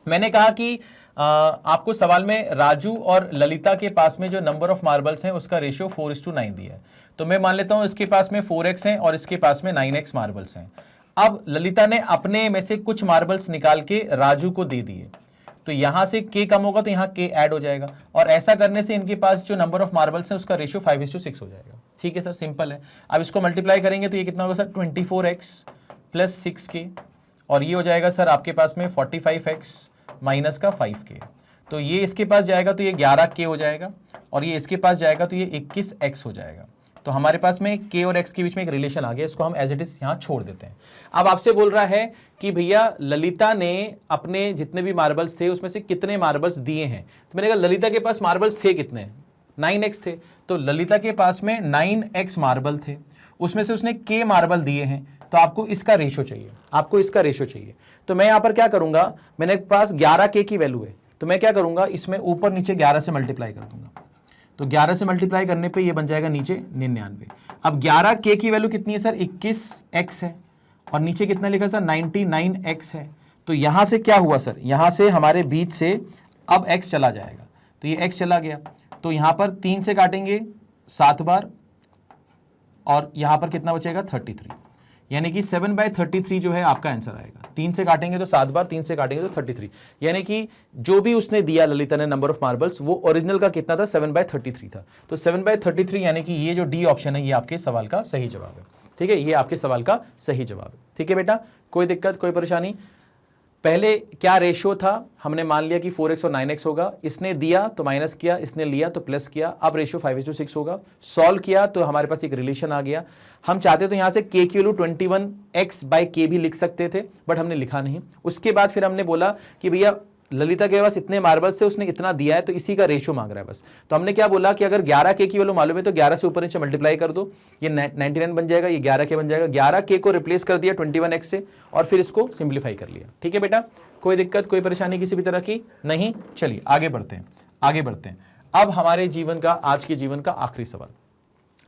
मैंने कहा कि आपको सवाल में राजू और ललिता के पास में जो नंबर ऑफ मार्बल्स हैं उसका रेशियो 4:9 दिया है। तो मैं मान लेता हूं इसके पास में 4x हैं और इसके पास में 9x मार्बल्स हैं। अब ललिता ने अपने में से कुछ मार्बल्स निकाल के राजू को दे दिए, तो यहां से k कम होगा तो यहाँ k ऐड हो जाएगा, और ऐसा करने से इनके पास जो नंबर ऑफ मार्बल्स हैं उसका रेशियो 5:6 हो जाएगा। ठीक है सर, सिंपल है। अब इसको मल्टीप्लाई करेंगे तो ये कितना होगा सर? 24x + 6k, और ये हो जाएगा सर आपके पास में 45x माइनस का 5k। तो ये इसके पास जाएगा तो ये 11k हो जाएगा, और ये इसके पास जाएगा तो ये 21x हो जाएगा। तो हमारे पास में k और x के बीच में एक रिलेशन आ गया, इसको हम एज इट इज यहाँ छोड़ देते हैं। अब आपसे बोल रहा है कि भैया ललिता ने अपने जितने भी मार्बल्स थे उसमें से कितने मार्बल्स दिए हैं। तो मैंने कहा ललिता के पास मार्बल्स थे कितने? 9x थे। तो ललिता के पास में 9x मार्बल थे, उसमें से उसने k मार्बल दिए हैं, तो आपको इसका रेशो चाहिए, आपको इसका रेशो चाहिए। तो मैं यहां पर क्या करूंगा, मेरे पास 11k की वैल्यू है, तो मैं क्या करूंगा, इसमें ऊपर नीचे 11 से मल्टीप्लाई कर दूंगा। तो 11 से मल्टीप्लाई करने पे ये बन जाएगा नीचे 99। अब 11k की वैल्यू कितनी है सर? 21x है, और नीचे कितना लिखा सर? 99x है। तो यहां से क्या हुआ सर? यहां से हमारे बीच से अब x चला जाएगा, तो ये x चला गया, तो यहां पर 3 से काटेंगे 7 बार, और यहां पर कितना बचेगा? 33, यानी कि 7/33 जो है आपका आंसर आएगा। 3 से काटेंगे तो 7 बार, 3 से काटेंगे तो 33, यानी कि जो भी उसने दिया ललिता ने नंबर ऑफ मार्बल्स, वो ओरिजिनल का कितना था? 7/33 था। तो 7/33 यानी कि ये जो डी ऑप्शन है ये आपके सवाल का सही जवाब है। ठीक है, ये आपके सवाल का सही जवाब है। ठीक है बेटा, कोई दिक्कत, कोई परेशानी? पहले क्या रेशियो था? हमने मान लिया कि 4x और 9x होगा, इसने दिया तो माइनस किया, इसने लिया तो प्लस किया। अब रेशियो 5:6 होगा। सॉल्व किया तो हमारे पास एक रिलेशन आ गया। हम चाहते तो यहां से k की वैल्यू 21x/k भी लिख सकते थे, बट हमने लिखा नहीं। उसके बाद फिर हमने बोला कि भैया ललिता के पास इतने मार्बल्स से उसने इतना दिया है, तो इसी का रेशियो मांग रहा है बस। तो हमने क्या बोला कि अगर 11K की वैल्यू मालूम है तो 11 से ऊपर नीचे मल्टीप्लाई कर दो, ये 99 बन जाएगा, ये 11K बन जाएगा। 11K को रिप्लेस कर दिया 21x से और फिर इसको सिंप्लीफाई कर लिया। ठीक है बेटा, कोई दिक्कत कोई परेशानी किसी भी तरह की नहीं। चलिए आगे बढ़ते हैं, आगे बढ़ते हैं। अब हमारे जीवन का, आज के जीवन का आखिरी सवाल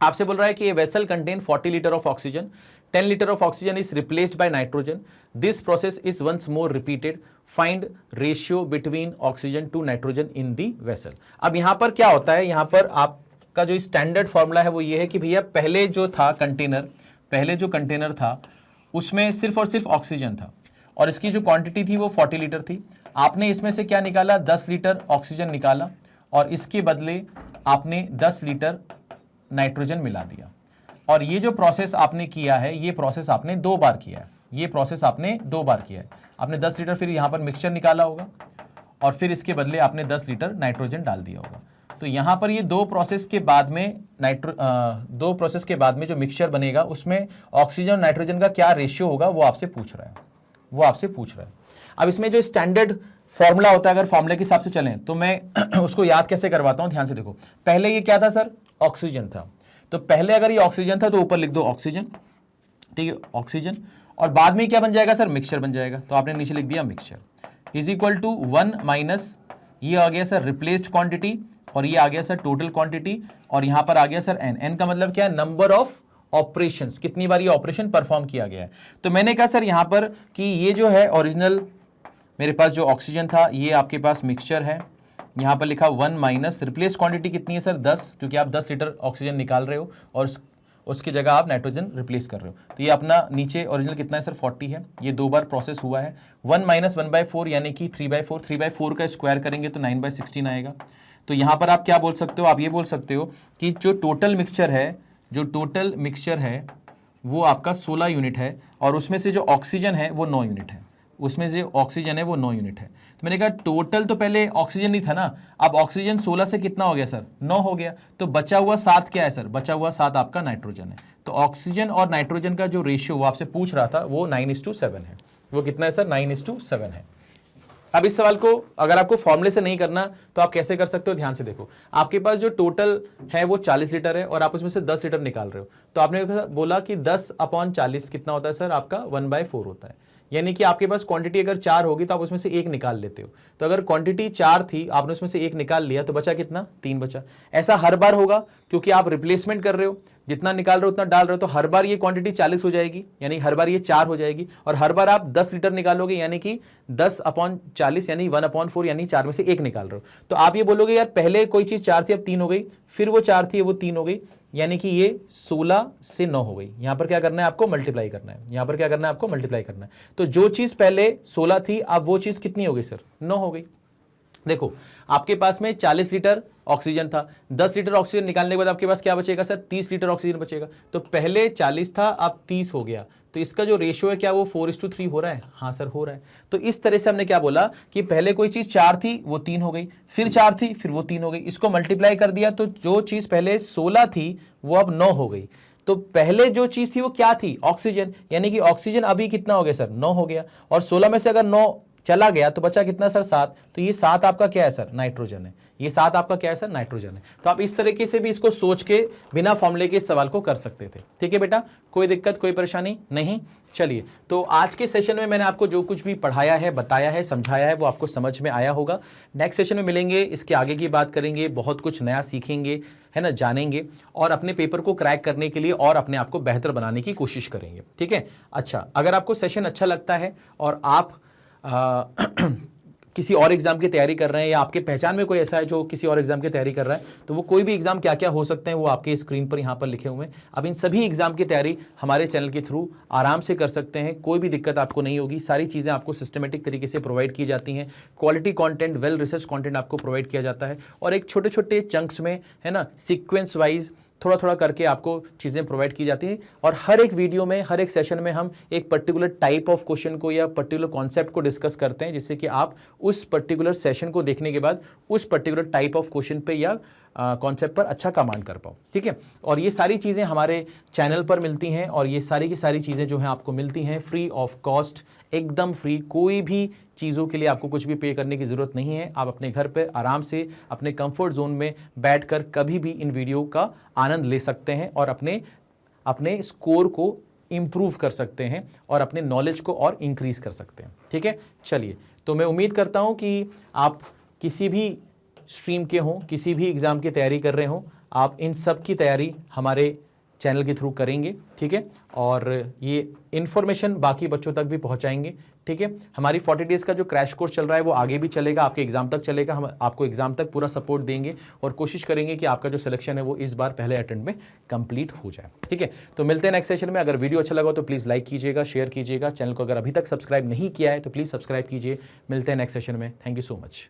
आपसे बोल रहा है कि ये vessel contain 40 litre of oxygen, 10 litre of oxygen is replaced by nitrogen, this process is once more repeated, find ratio between oxygen to nitrogen in the vessel. अब यहां पर क्या होता है, यहां पर आपका जो स्टैंडर्ड फॉर्मूला है वो ये है कि भैया पहले जो था कंटेनर, पहले जो कंटेनर था उसमें सिर्फ और सिर्फ ऑक्सीजन था और इसकी जो क्वांटिटी थी वो 40 लीटर थी। आपने इसमें से क्या निकाला, 10 लीटर ऑक्सीजन निकाला और इसके बदले आपने 10 लीटर नाइट्रोजन मिला दिया। और ये जो प्रोसेस आपने किया है, ये प्रोसेस आपने 2 बार किया है, ये प्रोसेस आपने 2 बार किया है। आपने 10 लीटर फिर यहाँ पर मिक्सचर निकाला होगा और फिर इसके बदले आपने 10 लीटर नाइट्रोजन डाल दिया होगा। तो यहाँ पर ये 2 प्रोसेस के बाद में 2 प्रोसेस के बाद में जो मिक्सचर बनेगा उसमें ऑक्सीजन और नाइट्रोजन का क्या रेशियो होगा वो आपसे पूछ रहा है, वो आपसे पूछ रहा है। अब इसमें जो स्टैंडर्ड फॉर्मूला होता है, अगर फॉर्मूले के हिसाब से चलें तो मैं उसको याद कैसे करवाता हूं, ध्यान से देखो। पहले ये क्या था सर, ऑक्सीजन था, तो पहले अगर ये ऑक्सीजन था तो ऊपर लिख दो ऑक्सीजन, ठीक है, ऑक्सीजन, और बाद में क्या बन जाएगा सर, मिक्सचर बन जाएगा। तो आपने नीचे लिख दिया mixture is equal to 1 minus ये आ गया सर रिप्लेस्ड क्वांटिटी और ये आ गया सर टोटल क्वांटिटी और यहां पर आ गया सर एन। एन का मतलब क्या है, नंबर ऑफ ऑपरेशंस, कितनी बार ये ऑपरेशन परफॉर्म किया गया है। तो मैंने कहा सर यहां पर कि ये जो है ओरिजिनल मेरे पास जो ऑक्सीजन था, ये आपके पास मिक्सचर है, यहाँ पर लिखा 1 माइनस रिप्लेस क्वांटिटी कितनी है सर 10, क्योंकि आप 10 लीटर ऑक्सीजन निकाल रहे हो और उसकी जगह आप नाइट्रोजन रिप्लेस कर रहे हो। तो ये अपना नीचे ओरिजिनल कितना है सर 40 है, ये 2 बार प्रोसेस हुआ है। 1 माइनस 1/4 यानी कि 3/4, 3/4 का स्क्वायर करेंगे तो 9/16 आएगा। तो यहाँ पर आप क्या बोल सकते हो, आप ये बोल सकते हो कि जो टोटल मिक्सचर है, जो टोटल मिक्सचर है वो आपका 16 यूनिट है और उसमें से जो ऑक्सीजन है वो 9 यूनिट है, उसमें से ऑक्सीजन है वो 9 यूनिट है। तो मैंने कहा टोटल तो पहले ऑक्सीजन नहीं था ना, अब ऑक्सीजन 16 से कितना हो गया सर 9 हो गया, तो बचा हुआ 7 क्या है सर, बचा हुआ 7 आपका नाइट्रोजन है। तो ऑक्सीजन और नाइट्रोजन का जो रेशियो वो आपसे पूछ रहा था वो 9:7 है। वो कितना है सर, 9:7 है। अब इस सवाल को अगर आपको फॉर्मूले से नहीं करना तो आप कैसे कर सकते हो, ध्यान से देखो। आपके पास जो टोटल है वो 40 लीटर है और आप उसमें से 10 लीटर निकाल रहे हो, तो आपने बोला कि 10/40 कितना होता है सर, आपका 1/4 होता है। यानी कि आपके पास क्वांटिटी अगर 4 होगी तो आप उसमें से 1 निकाल लेते हो। तो अगर क्वांटिटी 4 थी, आपने उसमें से 1 निकाल लिया तो बचा कितना, 3 बचा। ऐसा हर बार होगा क्योंकि आप रिप्लेसमेंट कर रहे हो, जितना निकाल रहे हो उतना डाल रहे हो, तो हर बार ये क्वांटिटी 40 हो जाएगी, यानी हर बार ये 4 हो जाएगी और हर बार आप 10 लीटर निकालोगे, यानी कि 10/40 यानी 1/4 यानी 4 में से 1 निकाल रहे हो। तो आप ये बोलोगे यार पहले कोई चीज 4 थी अब 3 हो गई, फिर वो 4 थी वो 3 हो गई, यानी कि ये 16 से 9 हो गई। यहां पर क्या करना है आपको, मल्टीप्लाई करना है, यहां पर क्या करना है आपको, मल्टीप्लाई करना है। तो जो चीज पहले 16 थी अब वो चीज कितनी हो गई सर, 9 हो गई। देखो आपके पास में 40 लीटर ऑक्सीजन था, 10 लीटर ऑक्सीजन निकालने के बाद आपके पास क्या बचेगा सर, 30 लीटर ऑक्सीजन बचेगा। तो पहले 40 था अब 30 हो गया, तो इसका जो रेशियो है क्या वो 4:3 हो रहा है, हाँ सर हो रहा है। तो इस तरह से हमने क्या बोला कि पहले कोई चीज 4 थी वो 3 हो गई, फिर 4 थी फिर वो 3 हो गई, इसको मल्टीप्लाई कर दिया तो जो चीज पहले 16 थी वो अब 9 हो गई। तो पहले जो चीज थी वो क्या थी, ऑक्सीजन, यानी कि ऑक्सीजन अभी कितना हो गया सर, 9 हो गया, और 16 में से अगर 9 चला गया तो बचा कितना सर, 7। तो ये 7 आपका क्या है सर, नाइट्रोजन है, ये 7 आपका क्या है सर, नाइट्रोजन है। तो आप इस तरीके से भी इसको सोच के बिना फॉर्मूले के इस सवाल को कर सकते थे। ठीक है बेटा, कोई दिक्कत कोई परेशानी नहीं। चलिए, तो आज के सेशन में मैंने आपको जो कुछ भी पढ़ाया है, बताया है, समझाया है वो आपको समझ में आया होगा। नेक्स्ट सेशन में मिलेंगे, इसके आगे की बात करेंगे, बहुत कुछ नया सीखेंगे, है ना, जानेंगे और अपने पेपर को क्रैक करने के लिए और अपने आप को बेहतर बनाने की कोशिश करेंगे। ठीक है, अच्छा, अगर आपको सेशन अच्छा लगता है और आप किसी और एग्जाम की तैयारी कर रहे हैं या आपके पहचान में कोई ऐसा है जो किसी और एग्जाम की तैयारी कर रहा है, तो वो कोई भी एग्जाम क्या क्या हो सकते हैं वो आपके स्क्रीन पर यहाँ पर लिखे हुए हैं। अब इन सभी एग्जाम की तैयारी हमारे चैनल के थ्रू आराम से कर सकते हैं, कोई भी दिक्कत आपको नहीं होगी। सारी चीज़ें आपको सिस्टमेटिक तरीके से प्रोवाइड की जाती हैं, quality content, well research content आपको प्रोवाइड किया जाता है और एक छोटे छोटे चंक्स में, है ना, सीक्वेंस वाइज थोड़ा थोड़ा करके आपको चीज़ें प्रोवाइड की जाती हैं। और हर एक वीडियो में, हर एक सेशन में हम एक पर्टिकुलर टाइप ऑफ क्वेश्चन को या पर्टिकुलर कॉन्सेप्ट को डिस्कस करते हैं, जिससे कि आप उस पर्टिकुलर सेशन को देखने के बाद उस पर्टिकुलर टाइप ऑफ क्वेश्चन पे या कॉन्सेप्ट पर अच्छा कमांड कर पाओ, ठीक है। और ये सारी चीज़ें हमारे चैनल पर मिलती हैं और ये सारी की सारी चीज़ें जो हैं आपको मिलती हैं फ्री ऑफ कॉस्ट, एकदम फ्री। कोई भी चीज़ों के लिए आपको कुछ भी पे करने की ज़रूरत नहीं है। आप अपने घर पे आराम से अपने कंफर्ट जोन में बैठकर कभी भी इन वीडियो का आनंद ले सकते हैं और अपने स्कोर को इंप्रूव कर सकते हैं और अपने नॉलेज को और इंक्रीज कर सकते हैं, ठीक है। चलिए, तो मैं उम्मीद करता हूं कि आप किसी भी स्ट्रीम के हों, किसी भी एग्ज़ाम की तैयारी कर रहे हों, आप इन सब की तैयारी हमारे चैनल के थ्रू करेंगे, ठीक है। और ये इन्फॉर्मेशन बाकी बच्चों तक भी पहुंचाएंगे, ठीक है। हमारी 40 डेज़ का जो क्रैश कोर्स चल रहा है वो आगे भी चलेगा, आपके एग्जाम तक चलेगा। हम आपको एग्जाम तक पूरा सपोर्ट देंगे और कोशिश करेंगे कि आपका जो सिलेक्शन है वो इस बार पहले अटेम्प्ट में कंप्लीट हो जाए, ठीक है। तो मिलते हैं नेक्स्ट सेशन में। अगर वीडियो अच्छा लगा तो प्लीज़ लाइक कीजिएगा, शेयर कीजिएगा। चैनल को अगर अभी तक सब्सक्राइब नहीं किया है तो प्लीज़ सब्सक्राइब कीजिए। मिलते हैं नेक्स्ट सेशन में। Thank you so much.